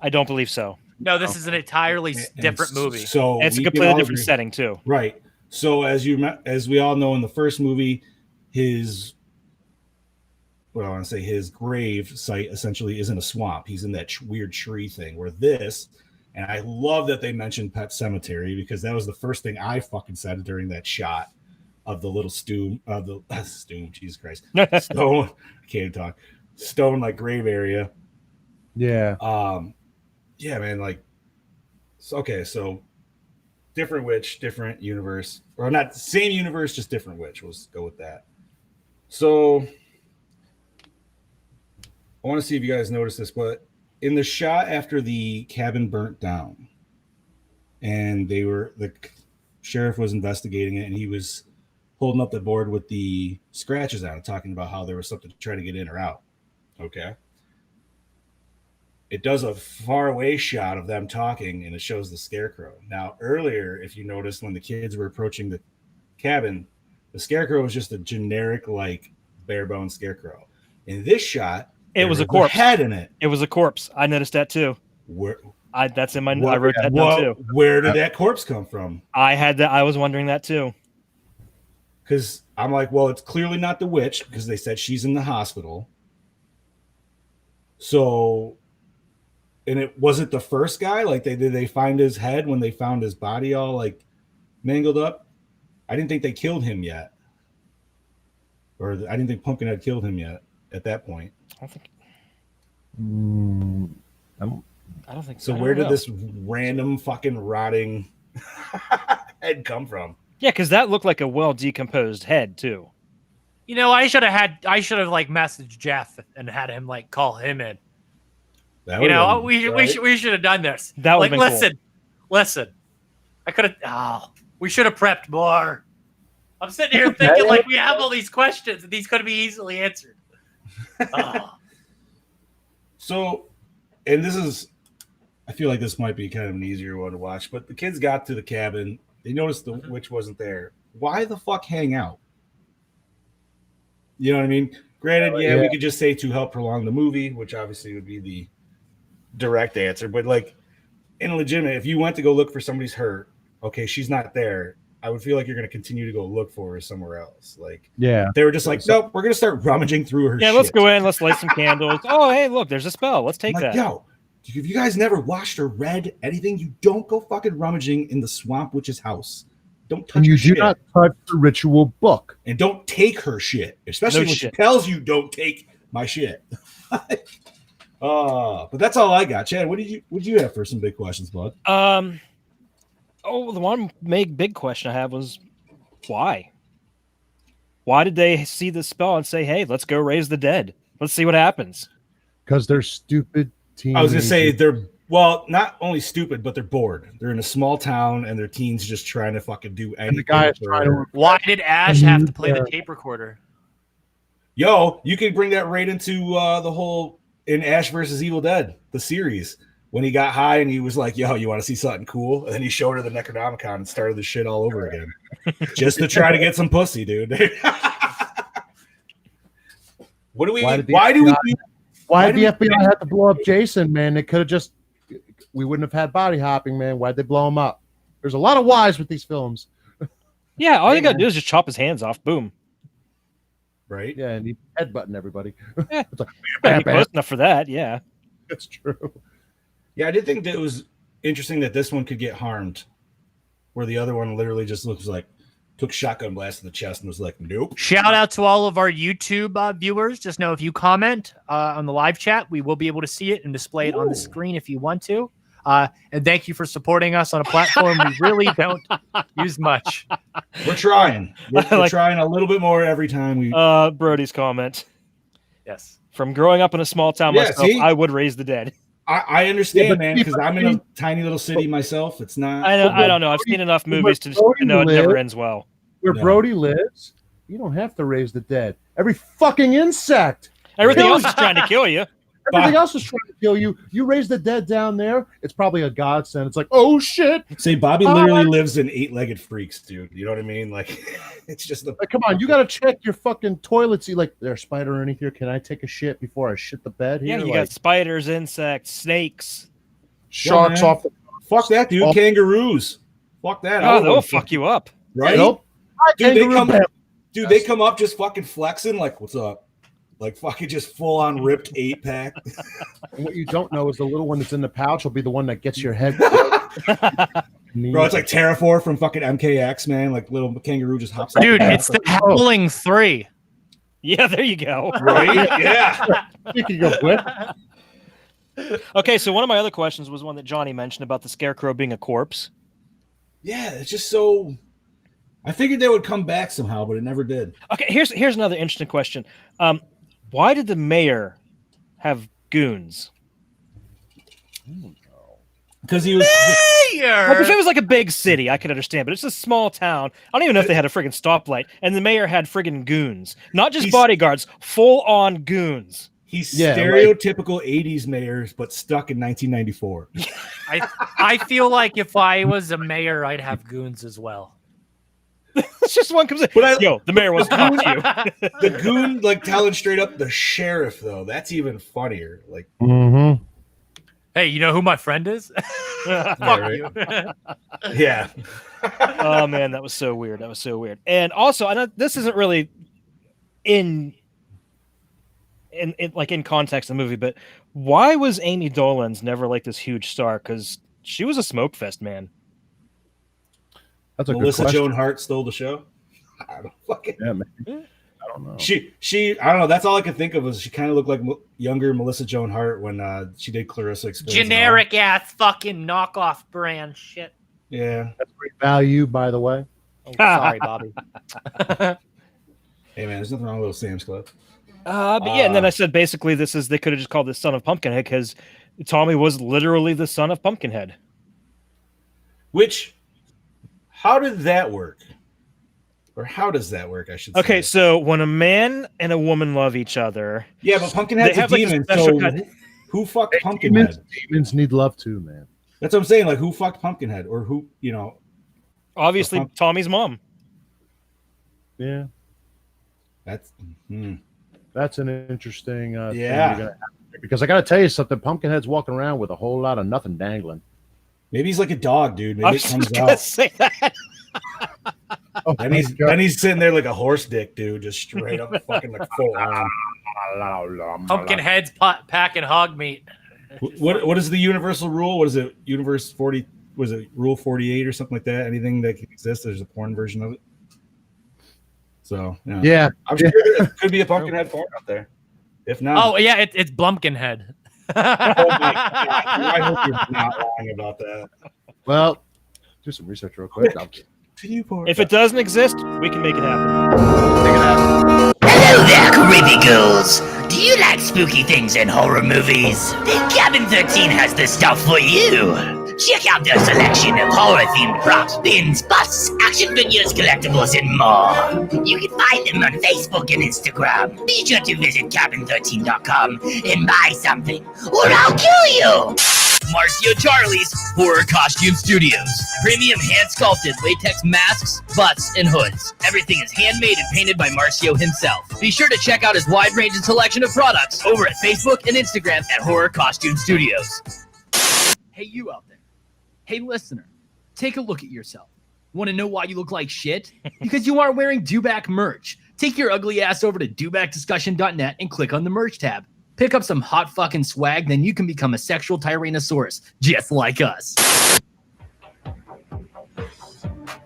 I don't believe so. No, this is an entirely different movie. So it's a completely different setting too. Right. So as we all know, in the first movie, his grave site essentially is in a swamp. He's in that weird tree thing. Where this, and I love that they mentioned Pet Cemetery, because that was the first thing I fucking said during that shot of the little stone, Jesus Christ, stone. I can't talk. Stone grave area. Yeah. Yeah, man. So different witch, different universe, or not same universe, just different witch. We'll go with that. So I want to see if you guys noticed this, but in the shot after the cabin burnt down, and the sheriff was investigating it, and he was holding up the board with the scratches on it, talking about how there was something to try to get in or out. Okay. it does a far away shot of them talking, and it shows the Scarecrow. Now, earlier, if you noticed, when the kids were approaching the cabin, the Scarecrow was just a generic, like, bare bones Scarecrow. In this shot, it was a corpse. Head in it. It was a corpse. I noticed that too. Where? That's in my. I wrote that down too. Where did that corpse come from? I had that. I was wondering that too. Because I'm like, well, it's clearly not the witch because they said she's in the hospital. So, and it wasn't the first guy. Like, did they find his head when they found his body all like mangled up? I didn't think they killed him yet, or I didn't think Pumpkinhead killed him yet at that point. I don't think. I don't think so. Where did this random fucking rotting head come from? Yeah, because that looked like a well decomposed head too. You know, I should have like messaged Jeff and had him like call him in. You know, we should have done this. That would like, listen. I could have. Oh, we should have prepped more. I'm sitting here thinking like we have all these questions and these could be easily answered. Oh. So, and this is, I feel like this might be kind of an easier one to watch, but the kids got to the cabin. They noticed the witch wasn't there. Why the fuck hang out? You know what I mean? Granted, yeah, we could just say to help prolong the movie, which obviously would be the direct answer. But like, in legitimate, if you went to go look for somebody's hurt, okay, she's not there. I would feel like you're going to continue to go look for her somewhere else. Like, they were just like, nope, we're going to start rummaging through her. Yeah, shit. Let's go in. Let's light some candles. Oh, hey, look, there's a spell. Let's take that. Yo, if you guys never watched or read anything, you don't go fucking rummaging in the swamp witch's house. Don't touch. And you her do shit. not touch the ritual book. And don't take her shit, especially when she tells you don't take my shit. But that's all I got. Chad, what did you have for some big questions, bud? The one big question I have was why? Why did they see the spell and say, "Hey, let's go raise the dead. Let's see what happens"? Because they're stupid teenagers. I was gonna say they're not only stupid, but they're bored. They're in a small town and their teens just trying to fucking do anything. And the guy is trying to. Why did Ash have to play the tape recorder? Yo, you can bring that right into the whole in Ash versus Evil Dead, the series. When he got high and he was like, yo, you want to see something cool? And then he showed her the Necronomicon and started the shit all over again. Just to try to get some pussy, dude. Why did the FBI have to blow up Jason, man? They could have just, we wouldn't have had body hopping, man. Why'd they blow him up? There's a lot of whys with these films. Yeah, all you gotta do is just chop his hands off. Boom. Right? Yeah, and he headbutting everybody. Yeah. It's like, Be close enough for that, yeah. That's true. Yeah, I did think that it was interesting that this one could get harmed, where the other one literally just looks like took shotgun blast to the chest and was like, nope. Shout out to all of our YouTube viewers. Just know if you comment on the live chat, we will be able to see it and display it on the screen if you want to. And thank you for supporting us on a platform we really don't use much. We're trying. We're trying a little bit more every time we. Brody's comment. Yes. From growing up in a small town myself, I would raise the dead. I understand, man, because I'm in a tiny little city myself. It's not. I don't know. I've seen enough movies to know it never ends well. Where Brody lives, you don't have to raise the dead. Every fucking insect. Everything else is trying to kill you. Everything else is trying to kill you. You raise the dead down there, it's probably a godsend. It's like, oh shit. See, Bobby literally lives in 8-legged freaks, dude. You know what I mean? Like, it's just the. Like, come on, you got to check your fucking toilets. You like, there's a spider underneath here. Can I take a shit before I shit the bed here? Yeah, you got spiders, insects, snakes, sharks off the. Fuck that, dude. Kangaroos. Fuck that. Oh, they'll fuck you up. Right? Nope. Dude, they come up just fucking flexing. Like, what's up? Like fucking just full on ripped 8-pack. And what you don't know is the little one that's in the pouch will be the one that gets your head. Bro, it's like Terrafor from fucking MKX, man. Like little kangaroo just hops. Dude, it's the Howling 3. Yeah, there you go. Right? Yeah. You can go quick. Okay, so one of my other questions was one that Johnny mentioned about the Scarecrow being a corpse. Yeah, it's just so. I figured they would come back somehow, but it never did. Okay, here's another interesting question. Why did the mayor have goons? Because he was mayor. Well, if it was like a big city, I could understand, but it's a small town. I don't even know if they had a friggin' stoplight, and the mayor had friggin' goons, not just bodyguards, full on goons. He's Yeah, stereotypical 80s mayor, but stuck in 1994. I feel like if I was a mayor, I'd have goons as well. It's just one comes in. Yo, the mayor wants to talk to you. The goon, like telling straight up the sheriff, though. That's even funnier. Like, hey, you know who my friend is? Fuck right. you. Yeah. Oh man, that was so weird. That was so weird. And also, I know this isn't really in context of the movie, but why was Amy Dolan's never like this huge star? Because she was a smoke fest, man. That's a Melissa good question. Joan Hart stole the show. I don't fucking. Yeah, man. I don't know. She. I don't know. That's all I could think of was she kind of looked like younger Melissa Joan Hart when she did Clarissa Explains. Generic ass fucking knockoff brand shit. Yeah. That's great value, by the way. Oh, sorry, Bobby. Hey man, there's nothing wrong with Sam's Club. But yeah, and then I said basically they could have just called this Son of Pumpkinhead because Tommy was literally the son of Pumpkinhead. Which, how did that work? Or how does that work, I should say? Okay, so when a man and a woman love each other... Yeah, but Pumpkinhead's a demon, so who fucked Pumpkinhead? Demons need love too, man. That's what I'm saying. Like, who fucked Pumpkinhead? Or who, Obviously, Tommy's mom. Yeah. That's an interesting thing yeah. you're gonna have, because I got to tell you something. Pumpkinhead's walking around with a whole lot of nothing dangling. Maybe he's like a dog, dude. Maybe I it was comes gonna out. say that. Oh, and he's sitting there like a horse dick, dude, just straight up fucking like full on. Pumpkinhead's packing hog meat. What is the universal rule? What is it? Universe 40? Was it Rule 48 or something like that? Anything that can exist, there's a porn version of it. So yeah, I'm sure there could be a Pumpkinhead porn out there. If not, oh yeah, it's Blumpkinhead. Oh my God. I hope you're not lying about that. Well, do some research real quick. If it doesn't exist, we can make it happen. Hello there, creepy ghouls. Do you like spooky things and horror movies? Then Cabin 13 has the stuff for you. Check out their selection of horror-themed props, pins, busts, action figures, collectibles, and more. You can find them on Facebook and Instagram. Be sure to visit cabin13.com and buy something, or I'll kill you! Marcio Charlie's Horror Costume Studios. Premium hand-sculpted latex masks, butts, and hoods. Everything is handmade and painted by Marcio himself. Be sure to check out his wide range and selection of products over at Facebook and Instagram at Horror Costume Studios. Hey, you out there. Hey, listener. Take a look at yourself. Want to know why you look like shit? Because you aren't wearing Dewback merch. Take your ugly ass over to dewbackdiscussion.net and click on the merch tab. Pick up some hot fucking swag, then you can become a sexual Tyrannosaurus, just like us.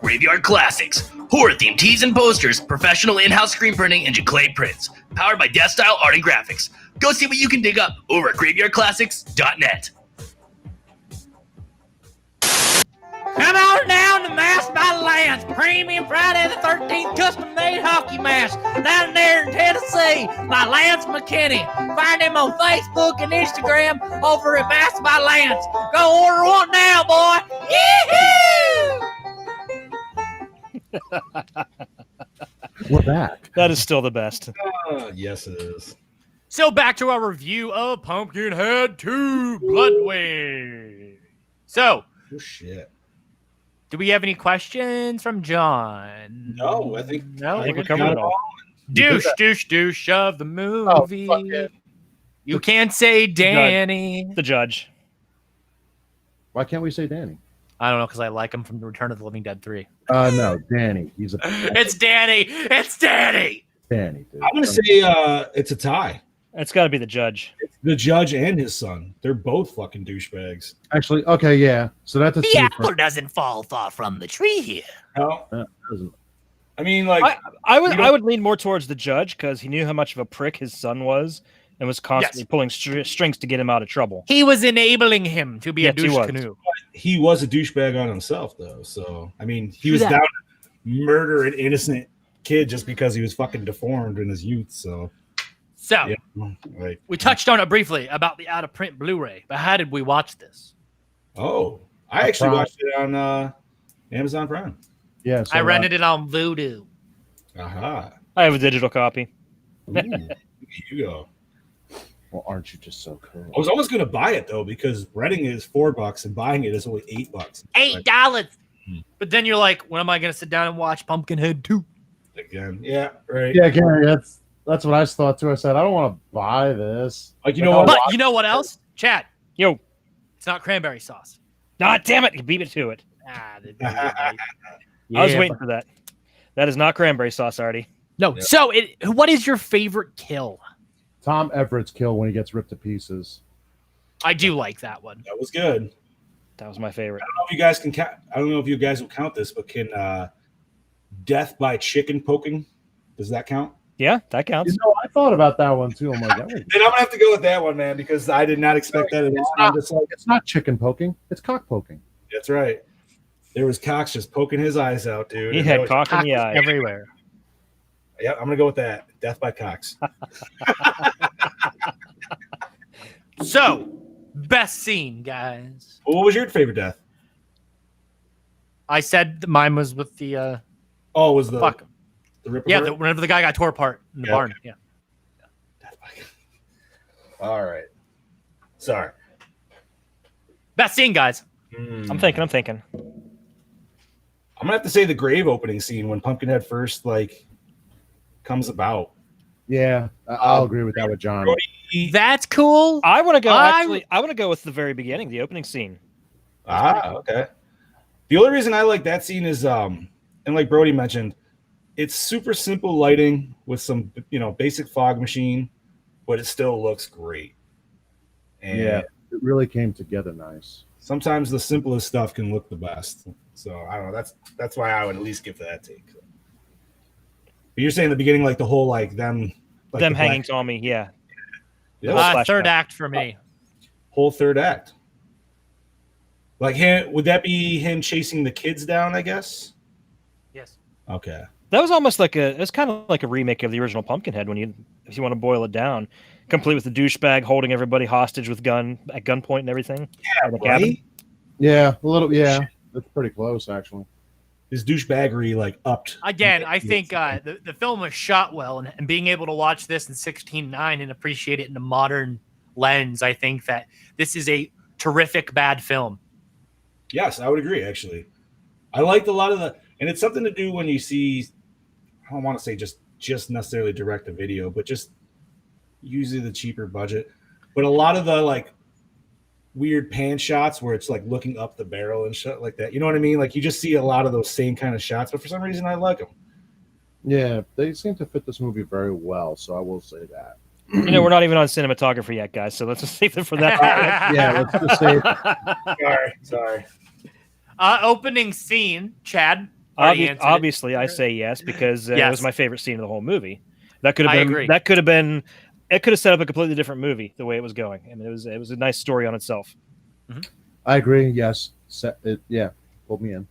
Graveyard Classics. Horror-themed tees and posters, professional in-house screen printing, and Jaclay prints. Powered by Death Style Art and Graphics. Go see what you can dig up over at graveyardclassics.net. Come on down to Mask by Lance, premium Friday the 13th custom-made hockey mask down there in Tennessee by Lance McKinney. Find him on Facebook and Instagram over at Mask by Lance. Go order one now, boy. Yee-hoo! We're back. That is still the best. Yes, it is. So back to our review of Pumpkinhead 2 Bloodway. So, oh shit. Do we have any questions from John? No, I think we're covered it all. Douche of the movie. Oh, you can't say Danny. The judge. Why can't we say Danny? I don't know, because I like him from the Return of the Living Dead 3. No, Danny. He's a. It's Danny. It's Danny. Danny. Dude. I'm gonna say it's a tie. It's got to be the judge. It's the judge and his son. They're both fucking douchebags. Actually, okay, yeah. So that's a the apple doesn't fall far from the tree here. No, I mean, like I would lean more towards the judge because he knew how much of a prick his son was and was constantly pulling strings to get him out of trouble. He was enabling him to be a douche canoe. He was a douchebag on himself, though. So I mean, he was down to murder an innocent kid just because he was fucking deformed in his youth. So. We touched on it briefly about the out-of-print Blu-ray, but how did we watch this? Oh, I actually watched it on Amazon Prime. Yeah, I rented it on Vudu. Aha! I have a digital copy. Ooh, you go. Well, aren't you just so cool? I was almost going to buy it though because renting it is $4 and buying it is only $8. $8. But then you're like, when am I going to sit down and watch Pumpkinhead 2? Again, yeah, right. Yeah, Gary, that's what I thought too. I said I don't want to buy this. Like you know what? But you know what else? Chat. Yo, it's not cranberry sauce. Ah, damn it! You beat me to it. I was waiting for that. That is not cranberry sauce, Artie. No. Yep. So, what is your favorite kill? Tom Everett's kill when he gets ripped to pieces. I do like that one. That was good. That was my favorite. I don't know if you guys can count. I don't know if you guys will count this, but can death by chicken poking? Does that count? Yeah, that counts. You know, I thought about that one too. I'm like, then I'm gonna have to go with that one, man, because I did not expect that. It's not chicken poking. It's cock poking. That's right. There was Cox just poking his eyes out, dude. He had cock in the eye everywhere. Yeah, I'm gonna go with that. Death by Cox. So, best scene, guys. Well, what was your favorite death? I said mine was with the. Oh, was the fuck. The Ripper? Yeah, whenever the guy got tore apart in the barn. Okay. Yeah. All right. Sorry. Best scene, guys. I'm thinking. I'm gonna have to say the grave opening scene when Pumpkinhead first comes about. Yeah, I'll agree with that with John. That's cool. I want to go. Actually, I want to go with the very beginning, the opening scene. Okay. The only reason I like that scene is, and like Brody mentioned, it's super simple lighting with some, basic fog machine, but it still looks great. And yeah, it really came together nice. Sometimes the simplest stuff can look the best. So I don't know. That's why I would at least give that take. But you're saying the beginning, like the whole them hanging Tommy, yeah. Third act for me. Whole third act. Like him, would that be him chasing the kids down? I guess. Yes. Okay. That was almost it's kind of like a remake of the original Pumpkinhead if you want to boil it down, complete with the douchebag holding everybody hostage with at gunpoint and everything. Yeah, in the cabin. Yeah, a little. Yeah, that's pretty close actually. His douchebaggery upped. Again, I think the film was shot well, and being able to watch this in 16:9 and appreciate it in a modern lens, I think that this is a terrific bad film. Yes, I would agree. Actually, I liked a lot of and it's something to do when you see. I don't want to say just necessarily direct to video, but just usually the cheaper budget. But a lot of the weird pan shots where it's looking up the barrel and shit like that. You know what I mean? Like you just see a lot of those same kind of shots, but for some reason I like them. Yeah, they seem to fit this movie very well. So I will say that. We're not even on cinematography yet, guys. So let's just save it for that. Yeah, let's just say. Sorry. Opening scene, Chad. Obviously, I say yes because it was my favorite scene of the whole movie. That could have been. Agree. That could have been. It could have set up a completely different movie the way it was going. I mean, it was a nice story on itself. Mm-hmm. I agree. Yes. Yeah. Pulled me in.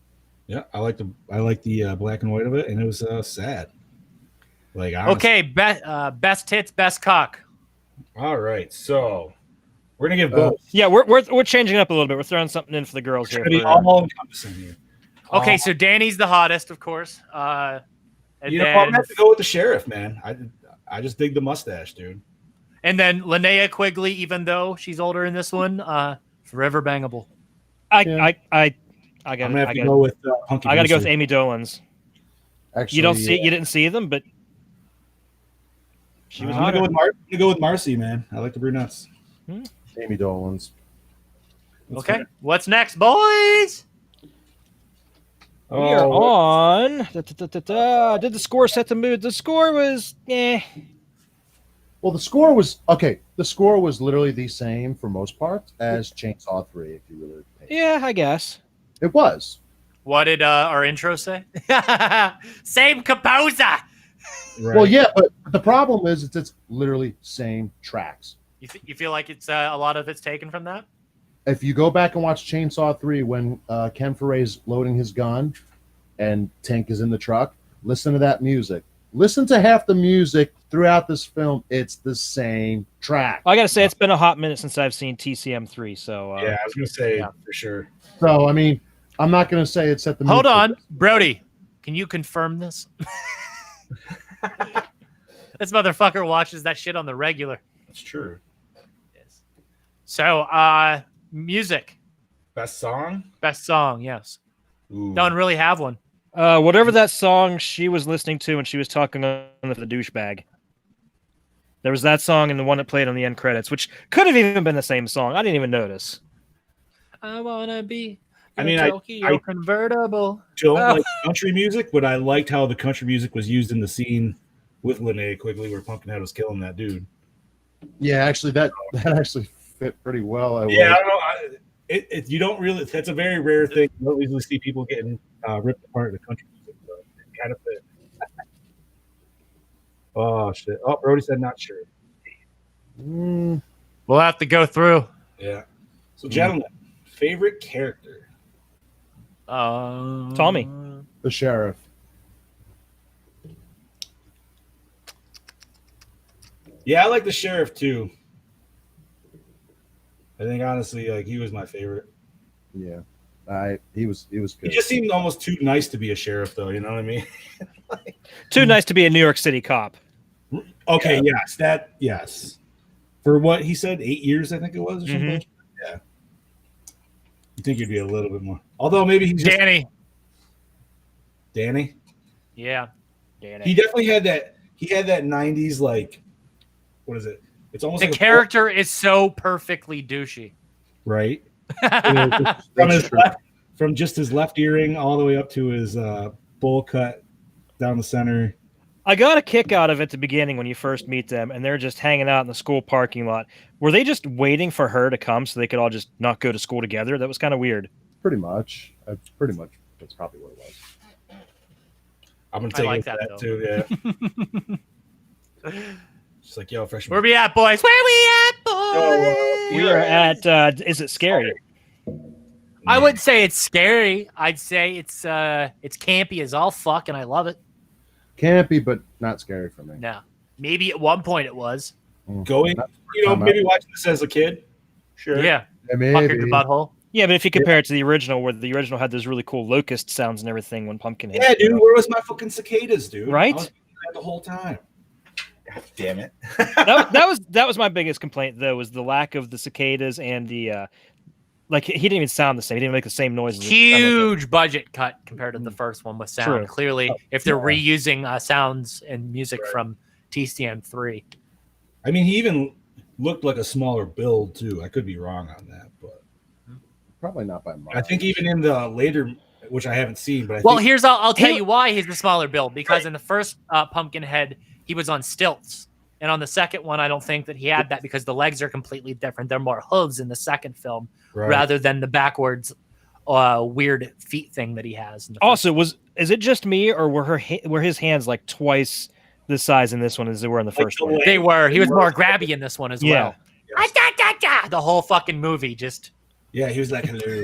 Yeah, I like the black and white of it, and it was sad. Honestly. Okay, best tits, best cock. All right, so we're gonna give both. Yeah, we're changing up a little bit. We're throwing something in for the girls here. All encompassing here. Okay, so Danny's the hottest, of course. I'm gonna have to go with the sheriff, man. I just dig the mustache, dude. And then Linnea Quigley, even though she's older in this one, forever bangable. I gotta go with Punky. I gotta go with Amy Dolan's. Actually, you didn't see them, but she was. I'm gonna go with Marcy, man. I like the brunettes. Amy Dolan's. Okay, what's next, boys? We are on. Did the score set the mood? The score was Well, the score was okay. The score was literally the same for most parts as Chainsaw 3. If you really pay. Yeah, I guess it was. What did our intro say? Same composer. Right. Well, yeah, but the problem is it's literally same tracks. You feel like it's a lot of it's taken from that? If you go back and watch Chainsaw 3 when Ken Foray's loading his gun and Tank is in the truck, listen to that music. Listen to half the music throughout this film. It's the same track. I got to say, it's been a hot minute since I've seen TCM 3. So yeah, I was going to say for sure. So, I mean, I'm not going to say it's at the Hold on, Brody. Can you confirm this? This motherfucker watches that shit on the regular. That's true. So, music. Best song? Best song, yes. Ooh. Don't really have one. Whatever that song she was listening to when she was talking on the douchebag. There was that song and the one that played on the end credits, which could have even been the same song. I didn't even notice. I wanna be. I mean, I convertible. don't like country music, but I liked how the country music was used in the scene with Linnea Quigley where Pumpkinhead was killing that dude. Yeah, actually, that actually fit pretty well. I don't know. You don't really. That's a very rare thing. You don't usually see people getting ripped apart in the country music. But it kind of fit. Oh shit! Oh, Brody said not sure. We'll have to go through. Yeah. So, gentlemen, favorite character? Tommy, the sheriff. Yeah, I like the sheriff too. I think honestly, like he was my favorite. Yeah, he was good. He just seemed almost too nice to be a sheriff, though. You know what I mean? too nice to be a New York City cop. Okay, yes. For what he said, 8 years, I think it was. Or something. Yeah. You think he'd be a little bit more? Although maybe he's just Danny. Yeah, Danny. He definitely had that. He had that '90s like. What is it? It's almost the like character is so perfectly douchey. Right. From just his left earring all the way up to his bowl cut down the center. I got a kick out of it at the beginning when you first meet them, and they're just hanging out in the school parking lot. Were they just waiting for her to come so they could all just not go to school together? That was kind of weird. Pretty much. That's probably what it was. I'm gonna take that too. Yeah. Just like, yo, freshman. Where we at, boys? Where we at, boys? We are at. Is it scary? I wouldn't say it's scary. I'd say it's campy as all fuck, and I love it. Campy, but not scary for me. No, maybe at one point it was. Maybe watching this as a kid. Sure. Yeah. Maybe. Puckered the butthole. Yeah, but if you compare it to the original, where the original had those really cool locust sounds and everything when Pumpkinhead. Yeah, dude. Where was my fucking cicadas, dude? Right. I was doing that the whole time. God damn it. that was my biggest complaint though, was the lack of the cicadas and the like he didn't even sound the same. He didn't make the same noises. Huge budget cut compared to the first one with sound. True. Clearly, if they're reusing sounds and music from TCM3. I mean, he even looked like a smaller build too. I could be wrong on that, but probably not by much. I think even in the later, which I haven't seen, but I'll tell you why he's the smaller build, because in the first Pumpkinhead he was on stilts, and on the second one I don't think that he had that because the legs are completely different. They're more hooves in the second film rather than the backwards weird feet thing that he has. Also, is it just me or were his hands like twice the size in this one as they were in the first one? They were. He was more grabby in this one as well. Yes. The whole fucking movie just. Yeah, he was like, hello.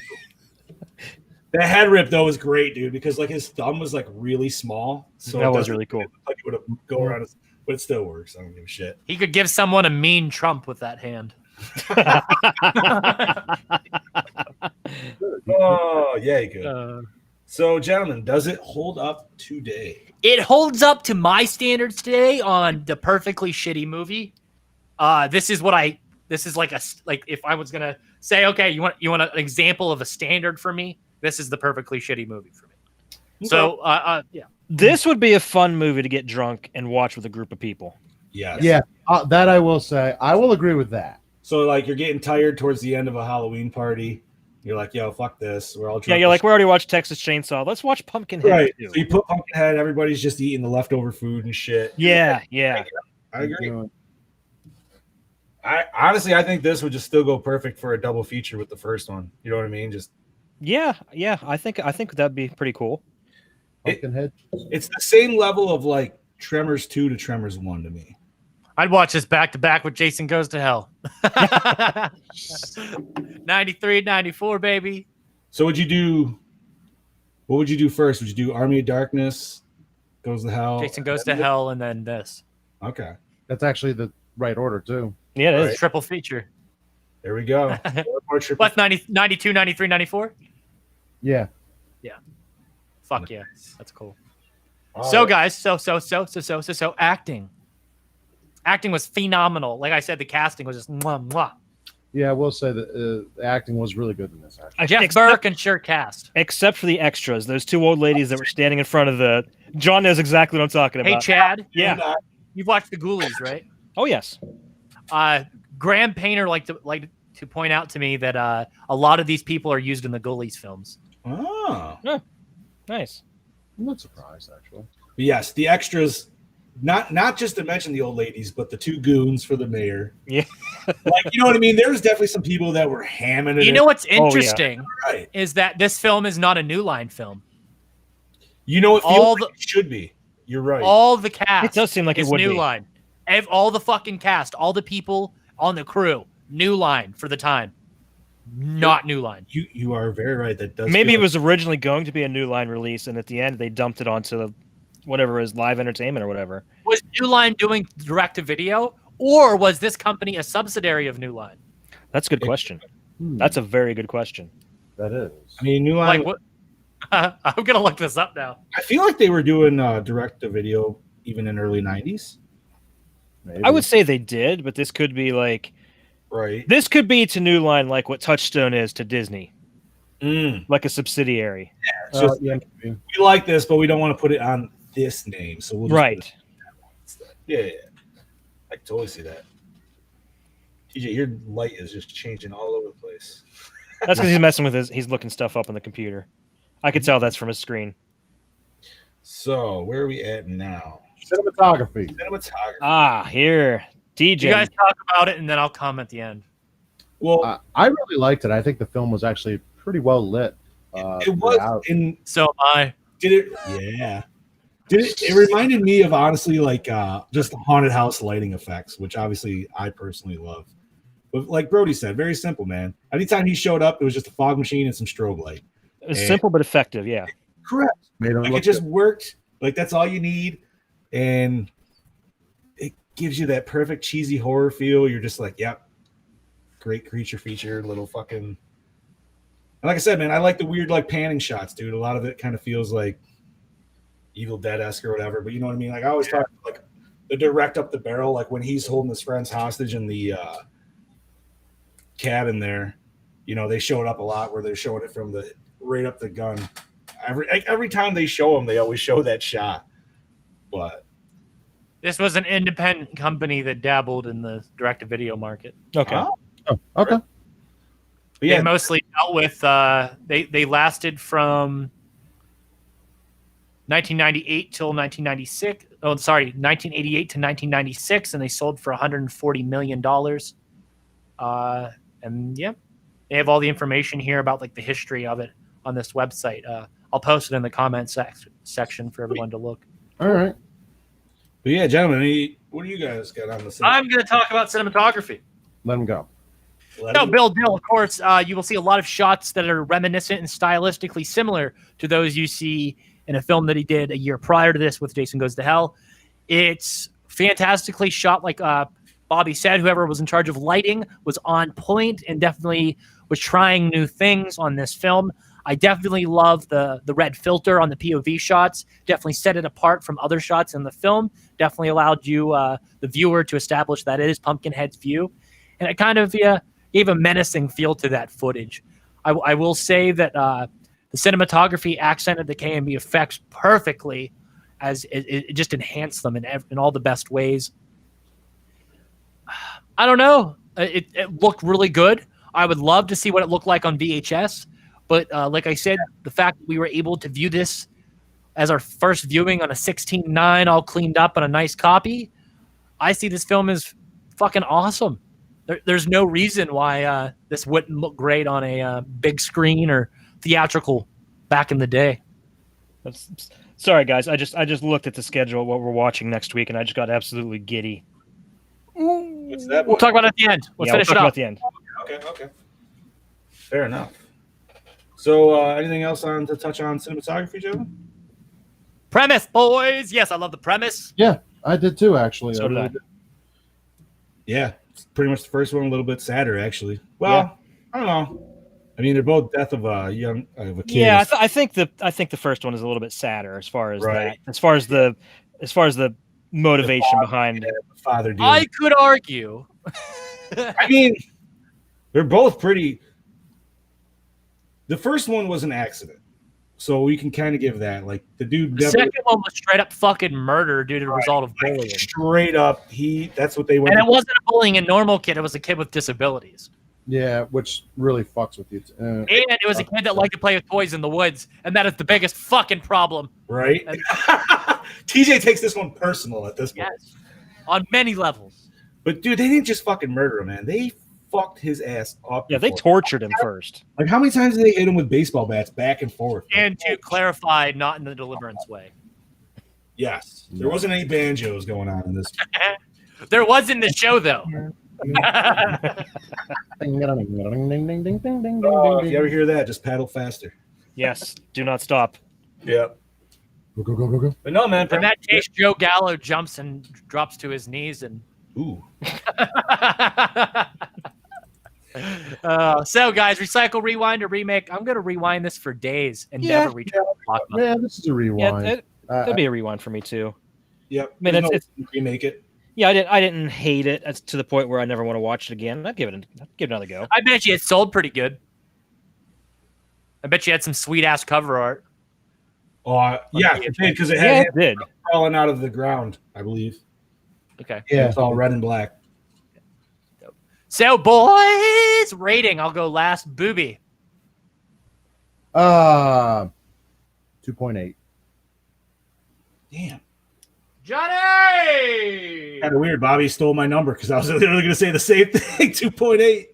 That head rip though was great, dude, because like his thumb was like really small, so that was really cool. Like it would have go around his, but it still works. I don't give a shit. He could give someone a mean Trump with that hand. Oh yeah, he could. So, gentlemen, does it hold up today? It holds up to my standards today on the perfectly shitty movie. This is like if I was gonna say, okay, you want an example of a standard for me? This is the perfectly shitty movie for me. Okay. So, yeah, this would be a fun movie to get drunk and watch with a group of people. Yes. Yeah, that I will say. I will agree with that. So, like, you're getting tired towards the end of a Halloween party. You're like, yo, fuck this. We're all drunk. Yeah, you're like, we already watched Texas Chainsaw. Let's watch Pumpkinhead. Right. Too. So you put Pumpkinhead, everybody's just eating the leftover food and shit. Yeah. I agree. I think this would just still go perfect for a double feature with the first one. You know what I mean? Just yeah. I think that'd be pretty cool. Pumpkinhead. It's the same level of like Tremors 2 to Tremors 1 to me. I'd watch this back to back with Jason Goes to Hell. 93, 94, baby. So what would you do first? Would you do Army of Darkness, Goes to Hell? Jason Goes to Hell, and then this. Okay. That's actually the right order, too. Yeah, it is. Right. Triple feature. There we go. What, 92, 93, 94? Yeah. Yeah. Fuck yeah. That's cool. So, guys, acting. Acting was phenomenal. Like I said, the casting was just mwah, mwah. Yeah, I will say that the acting was really good in this. Actually, Jeff Burke and Sure Cast. Except for the extras, those two old ladies that were standing in front of the. John knows exactly what I'm talking about. Hey, Chad. Yeah. You've watched the Ghoulies, right? Oh yes. Graham Painter liked to point out to me that a lot of these people are used in the Ghoulies films. Oh, nice. I'm not surprised actually. But yes, the extras. Not just to mention the old ladies, but the two goons for the mayor. Yeah, like you know what I mean. There's definitely some people that were hamming it. You know what's interesting Right. is that this film is not a New Line film. You know, it feels like it should be. You're right. All the cast. It does seem like it is would New be. Line. All the fucking cast, all the people on the crew, New Line for the time. Not New Line. You are very right. That does. Maybe feel it was originally going to be a New Line release, and at the end they dumped it onto the whatever is live entertainment or whatever. Was New Line doing direct to video, or was this company a subsidiary of New Line? That's a good question. That's a very good question. That is. I mean, New Line. Like what? I'm gonna look this up now. I feel like they were doing direct to video even in early '90s. I would say they did, but this could be like, right. This could be to New Line like what Touchstone is to Disney, like a subsidiary. Yeah, it's just we like this, but we don't want to put it on this name, so we'll just right. put it yeah, I can totally see that. TJ, your light is just changing all over the place. That's because he's messing with he's looking stuff up on the computer. I could tell that's from his screen. So where are we at now? Cinematography. Ah, here. DJ. You guys talk about it, and then I'll come at the end. Well, I really liked it. I think the film was actually pretty well lit. It was in. So am I. Did it? Yeah. It reminded me of honestly like just haunted house lighting effects, which obviously I personally love. But like Brody said, very simple, man. Anytime he showed up, it was just a fog machine and some strobe light. It was simple but effective, yeah. Correct. Made Like it just worked. Like that's all you need, and it gives you that perfect cheesy horror feel. You're just like, yep, great creature feature, little fucking. And like I said, man, I like the weird like panning shots, dude. A lot of it kind of feels like Evil Dead-esque or whatever. But you know what I mean? Like I always talk like the direct up the barrel, like when he's holding his friends hostage in the cabin there. You know, they showed up a lot where they're showing it from the right up the gun. Every time they show them, they always show that shot. But This was an independent company that dabbled in the direct-to-video market. Okay. Oh, okay. They mostly dealt with. They lasted from 1998 till 1996. Oh, sorry, 1988 to 1996, and they sold for $140 million. And yeah, they have all the information here about like the history of it on this website. I'll post it in the comments section for everyone to look. All right. But yeah, gentlemen, what do you guys got on the? I'm going to talk about cinematography. Let him go. No, Bill Dill, of course, you will see a lot of shots that are reminiscent and stylistically similar to those you see in a film that he did a year prior to this with Jason Goes to Hell. It's fantastically shot, like Bobby said. Whoever was in charge of lighting was on point and definitely was trying new things on this film. I definitely love the red filter on the POV shots. Definitely set it apart from other shots in the film. Definitely allowed you, the viewer, to establish that it is Pumpkinhead's view. And it kind of gave a menacing feel to that footage. I will say that the cinematography accented the KMB effects perfectly, as it just enhanced them in all the best ways. I don't know. It looked really good. I would love to see what it looked like on VHS. But like I said, the fact that we were able to view this as our first viewing on a 16:9, all cleaned up on a nice copy, I see this film as fucking awesome. There's no reason why this wouldn't look great on a big screen or theatrical back in the day. Sorry, guys. I just looked at the schedule of what we're watching next week, and I just got absolutely giddy. What's that? We'll talk about it at the end. Let's finish we'll it talk up. at the end. Okay. Fair enough. So, anything else to touch on cinematography, Joe? Premise, boys. Yes, I love the premise. Yeah, I did too, actually. So did I. Yeah, it's pretty much the first one, a little bit sadder, actually. Well, I don't know. I mean, they're both death of a kid. Yeah, I think the first one is a little bit sadder as far as that. As far as the motivation behind the father. I could argue. I mean, They're both pretty. The first one was an accident, so we can kind of give that. Like the dude. The second one was straight up fucking murder due to the result of bullying. Straight up, that's what they went. And it wasn't a bullying a normal kid; it was a kid with disabilities. Yeah, which really fucks with you. And it was a kid that liked to play with toys in the woods, and that is the biggest fucking problem. Right? TJ takes this one personal at this point. Yes, on many levels. But dude, they didn't just fucking murder him, man. They fucked his ass up. Yeah, they tortured him first. Like, how many times did they hit him with baseball bats back and forth? And to clarify, not in the Deliverance way. Yes. There wasn't any banjos going on in this. There was in the show, though. If you ever hear that, just paddle faster. Yes, do not stop. Yep. Go. But no, man. In that case, Joe Gallo jumps and drops to his knees and. Ooh. So, guys, recycle, rewind, or remake. I'm going to rewind this for days and never return. Yeah, this is a rewind. Yeah, that'd be a rewind for me too. Yep. I mean, it's remake it. Yeah, I didn't hate it to the point where I never want to watch it again. I'd give it another go. I bet you it sold pretty good. I bet you had some sweet ass cover art. Oh, yeah, it did because it had him crawling out of the ground, I believe. Okay. Yeah, it's all red and black. So, boys, rating. I'll go last. Booby. 2.8. Damn. Johnny! Kind of weird. Bobby stole my number because I was literally going to say the same thing. 2.8.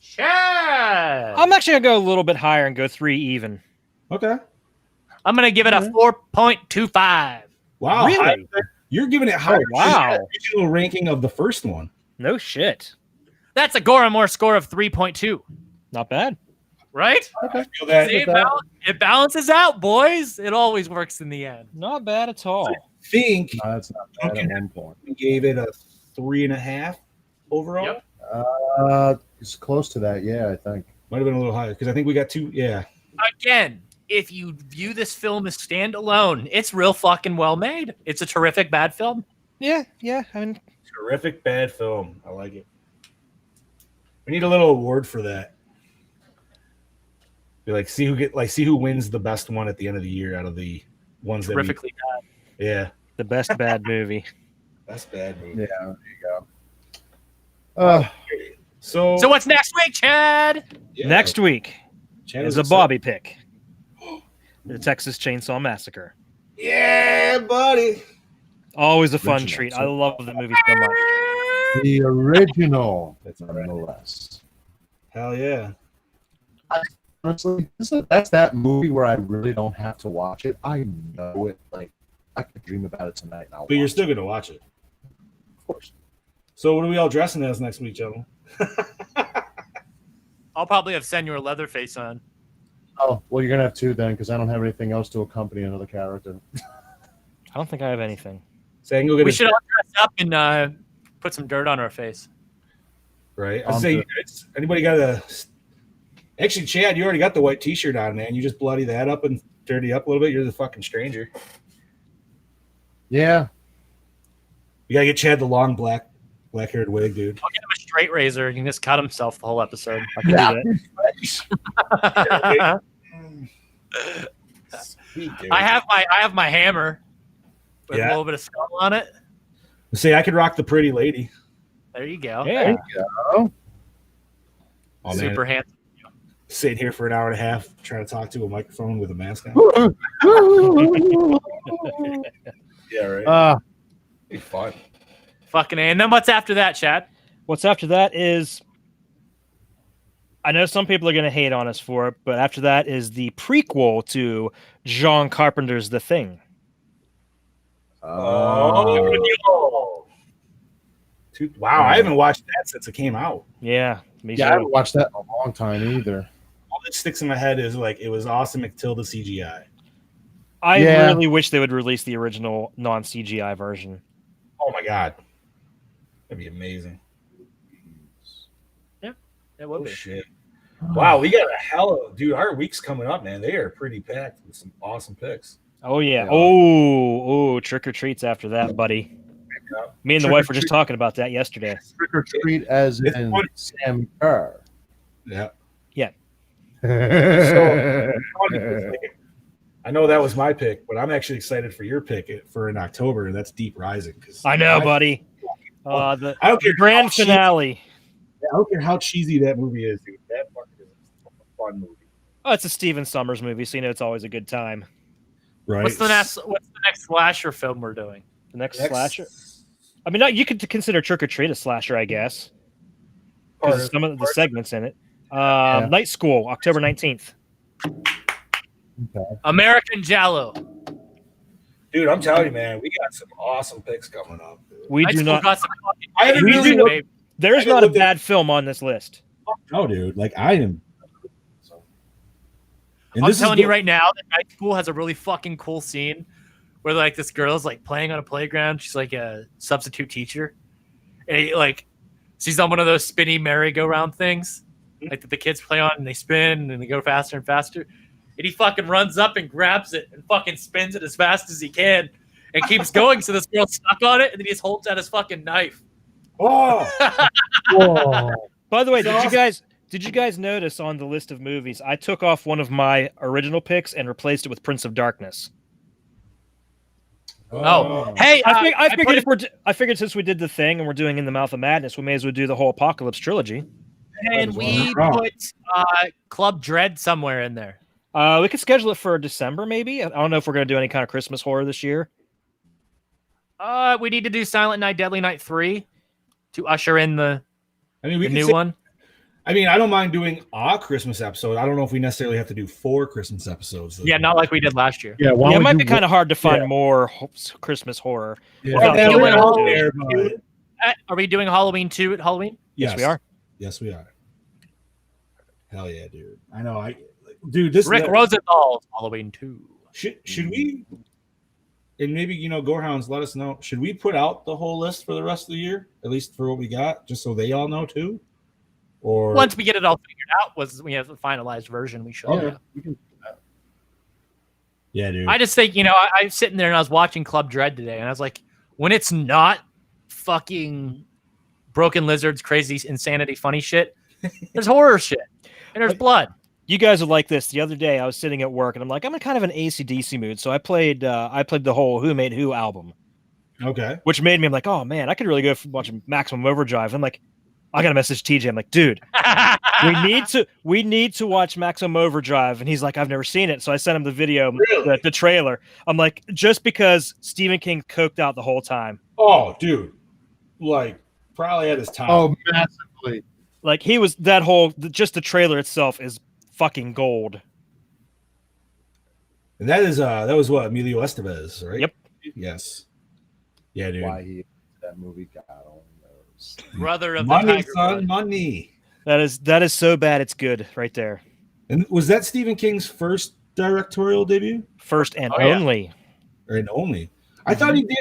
Chad! I'm actually going to go a little bit higher and go 3 even. Okay. I'm going to give it a 4.25. Wow. Really? You're giving it higher. Wow. Than the original ranking of the first one. No shit. That's a Gore score of 3.2. Not bad. Right? Okay. I feel that. See, it balances out, boys. It always works in the end. Not bad at all. I think that's not bad at one point. We gave it a 3.5 overall. Yep. It's close to that, yeah, I think. Might have been a little higher because I think we got 2. Yeah. Again, if you view this film as standalone, it's real fucking well made. It's a terrific bad film. Yeah. I mean, terrific bad film. I like it. We need a little award for that. Be like, see who wins the best one at the end of the year out of the ones terrifically bad. Yeah. The best bad movie. Best bad movie. Yeah, there you go. So what's next week, Chad? Yeah. Next week Chad is a Bobby pick. The Texas Chainsaw Massacre. Yeah, buddy. Always a fun treat. I love the movie so much. The original, nonetheless. Hell yeah. Honestly, that's that movie where I really don't have to watch it. I know it. Like, I could dream about it tonight. And But you're still going to watch it. Of course. So what are we all dressing as next week, gentlemen? I'll probably have Senor Leatherface on. Oh, well, you're going to have 2 then, because I don't have anything else to accompany another character. I don't think I have anything. We should all dress up and put some dirt on our face. Right. I say, anybody got a... Actually, Chad, you already got the white T-shirt on, man. You just bloody that up and dirty up a little bit. You're the fucking stranger. Yeah. You gotta get Chad the long black-haired wig, dude. I'll get him a straight razor. He can just cut himself the whole episode. I can do that. Sweet, dude. I have my hammer with a little bit of skull on it. Say I could rock the pretty lady. There you go. Yeah. There you go. Oh, Super man. handsome. Sitting here for an hour and a half trying to talk to a microphone with a mask on. Yeah, right. Be fun. Fucking A. And then what's after that, Chad? What's after that is, I know some people are going to hate on us for it, but after that is the prequel to John Carpenter's The Thing. Oh. Wow, I haven't watched that since it came out. Yeah, me Yeah, I too. haven't watched that in a long time either. All that sticks in my head is like it was awesome until the CGI. I Yeah. really wish they would release the original non-CGI version. Oh my god. That'd be amazing. Yeah, it would Oh be. shit. Wow, we got a hell of dude. Our week's coming up, man. They are pretty packed with some awesome picks. Oh yeah. Oh, trick or treats after that, buddy. Me and the wife were just talking about that yesterday. Trick or Treat as in Sam Kerr. Yeah. Yeah. So, I know that was my pick, but I'm actually excited for your pick for in October, and that's Deep Rising. I know, buddy. The I don't care grand how cheesy- finale. I don't care how cheesy that movie is, dude. That fucking is a fun movie. Oh, it's a Steven Sommers movie, so you know it's always a good time. Right. What's the next slasher film we're doing? The next slasher? I mean, you could consider Trick or Treat a slasher, I guess. Because some of the segments in it. Night School, October 19th. Okay. American Jallo. Dude, I'm telling you, man, we got some awesome picks coming up. Dude. We do not. I haven't really looked- There's not a bad film on this list. No, dude. Like, I am. And I'm this is telling you the- right now that Night School has a really fucking cool scene where like this girl's like playing on a playground. She's like a substitute teacher, and she's on one of those spinny merry-go-round things, like that the kids play on, and they spin and they go faster and faster. And he fucking runs up and grabs it and fucking spins it as fast as he can and keeps going. So this girl's stuck on it, and then he just holds out his fucking knife. Oh. By the way, did you guys notice on the list of movies I took off one of my original picks and replaced it with Prince of Darkness? Oh, hey! I figured since we did the thing and we're doing In the Mouth of Madness, we may as well do the whole Apocalypse trilogy. And we put Club Dread somewhere in there. We could schedule it for December, maybe. I don't know if we're going to do any kind of Christmas horror this year. We need to do Silent Night, Deadly Night 3 to usher in the we new one. I mean, I don't mind doing a Christmas episode. I don't know if we necessarily have to do 4 Christmas episodes. Yeah, not like we did last year. Yeah, it might be kind of hard to find more Christmas horror. Yeah. Are we doing Halloween 2 at Halloween? Yes, we are. Yes, we are. Hell yeah, dude. I know. Dude, this Rick Rosenthal's Halloween 2. Should we? And maybe Gorehounds, let us know. Should we put out the whole list for the rest of the year, at least for what we got, just so they all know too? Or once we get it all figured out, we have the finalized version. We should. We can do that. Yeah, dude. I just think I was sitting there and I was watching Club Dread today, and I was like, when it's not fucking Broken Lizards, crazy insanity, funny shit, there's horror shit and there's blood. You guys would like this. The other day, I was sitting at work, and I'm like, I'm in kind of an AC/DC mood, so I played the whole Who Made Who album. Okay. Which made me, I'm like, oh man, I could really go watch Maximum Overdrive. I'm like, I got to message TJ. I'm like, dude, we need to watch Maximum Overdrive, and he's like, I've never seen it. So I sent him the video, the trailer. I'm like, just because Stephen King coked out the whole time. Oh, dude, like probably at his time. Oh, massively. Like he was that whole just the trailer itself is fucking gold. And that was what Emilio Estevez, right? Yep. Yes. Yeah, dude. Why that movie got on those. Brother of money, the Tiger son, Blood. money. That is so bad it's good right there. And was that Stephen King's first directorial debut? First and only. And only. I thought he did.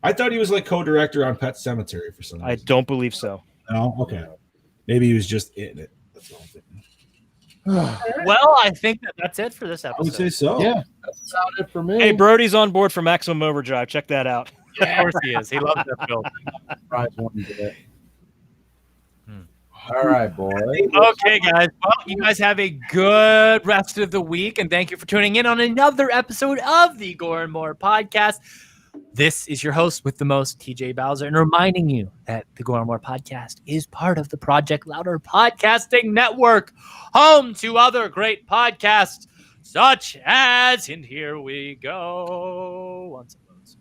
I thought he was like co-director on Pet Sematary for some reason. I don't believe so. No, okay. Maybe he was just in it. That's all I'm thinking. Well, I think that's it for this episode. I would say so. Yeah, that's about it for me. Hey, Brody's on board for Maximum Overdrive. Check that out. Of course he is. He loves that film. Prize one today. All right, boy. Okay, guys. Well, you guys have a good rest of the week, and thank you for tuning in on another episode of the Gore and More podcast. This is your host with the most, TJ Bowser, and reminding you that the Gore and More podcast is part of the Project Louder Podcasting Network, home to other great podcasts such as, and here we go. Once of those.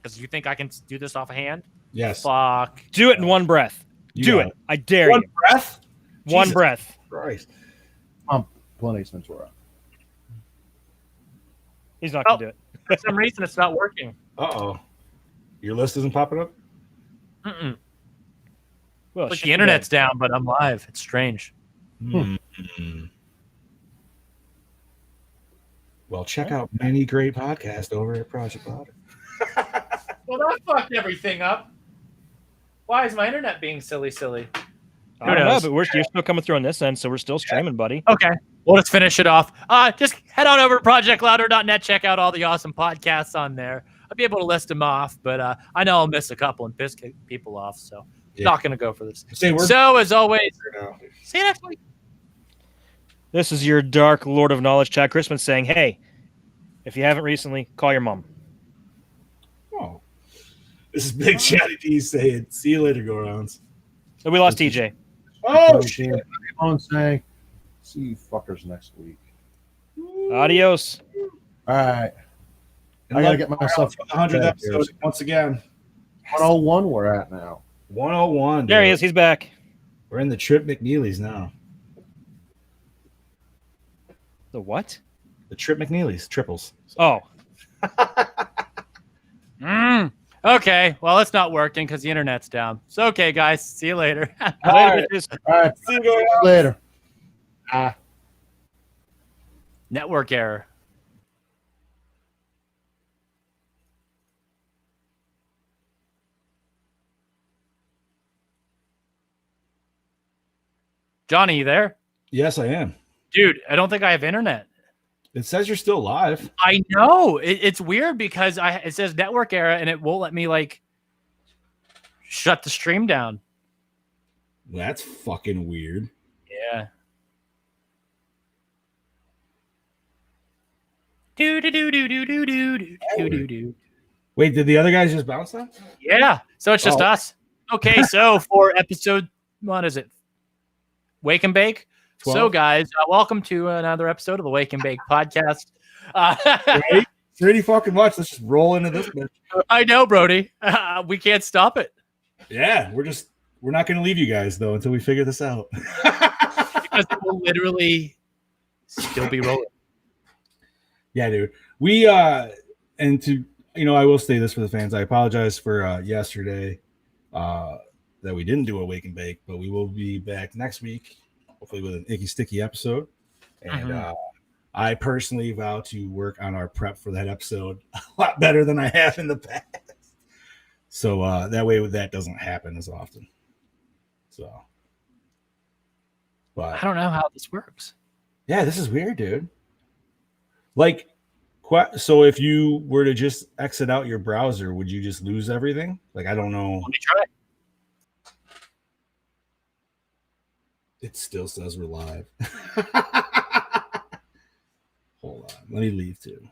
Because you think I can do this off a hand? Yes. Fuck. Do it in one breath. Do it. I dare One you. breath? One Jesus breath. Christ. Plenty Ventura. He's not going to do it. For some reason, it's not working. Uh-oh. Your list isn't popping up? Mm-mm. Well, Like the internet's down, but I'm live. It's strange. Mm-hmm. Well, check out many great podcasts over at Project Louder. Well, that fucked everything up. Why is my internet being silly? I don't know, but you're still coming through on this end, so we're still streaming, buddy. Okay. we'll just finish it off. Just head on over to projectlouder.net. Check out all the awesome podcasts on there. I'll be able to list them off, but I know I'll miss a couple and piss people off, so not going to go for this. So, as always, see you next week. This is your dark Lord of Knowledge, Chad Christmas, saying, hey, if you haven't recently, call your mom. Oh. This is Big Chatty D saying, see you later, Gorons. So we lost TJ. Oh, shit. I'm saying, see you fuckers next week. Adios. All right. I got to get myself for the 100th episode once again. 101 we're at now. 101. There he is. He's back. We're in the Trip McNeely's now. The what? The Trip McNeely's. Triples. Oh. Okay. Well, it's not working because the internet's down. So, okay, guys. See you later. All right. See you later. Network error. Johnny, you there? Yes, I am. Dude, I don't think I have internet. It says you're still live. I know. It's weird because it says network error and it won't let me shut the stream down. That's fucking weird. Yeah. Do. Wait, did the other guys just bounce that? Yeah. So it's just us. Okay, so for episode, what is it? Wake and Bake. 12? So, guys, welcome to another episode of the Wake and Bake podcast. Pretty fucking much. Let's just roll into this bitch. I know, Brody. We can't stop it. Yeah, we're not going to leave you guys though until we figure this out. Because it will literally still be rolling. Yeah, dude. We and to I will say this for the fans. I apologize for yesterday that we didn't do a Wake and Bake, but we will be back next week, hopefully with an icky sticky episode. And I personally vow to work on our prep for that episode a lot better than I have in the past. So that way that doesn't happen as often. So, but I don't know how this works. Yeah, this is weird, dude. So if you were to just exit out your browser, would you just lose everything? I don't know. Let me try. It still says we're live. Hold on. Let me leave too.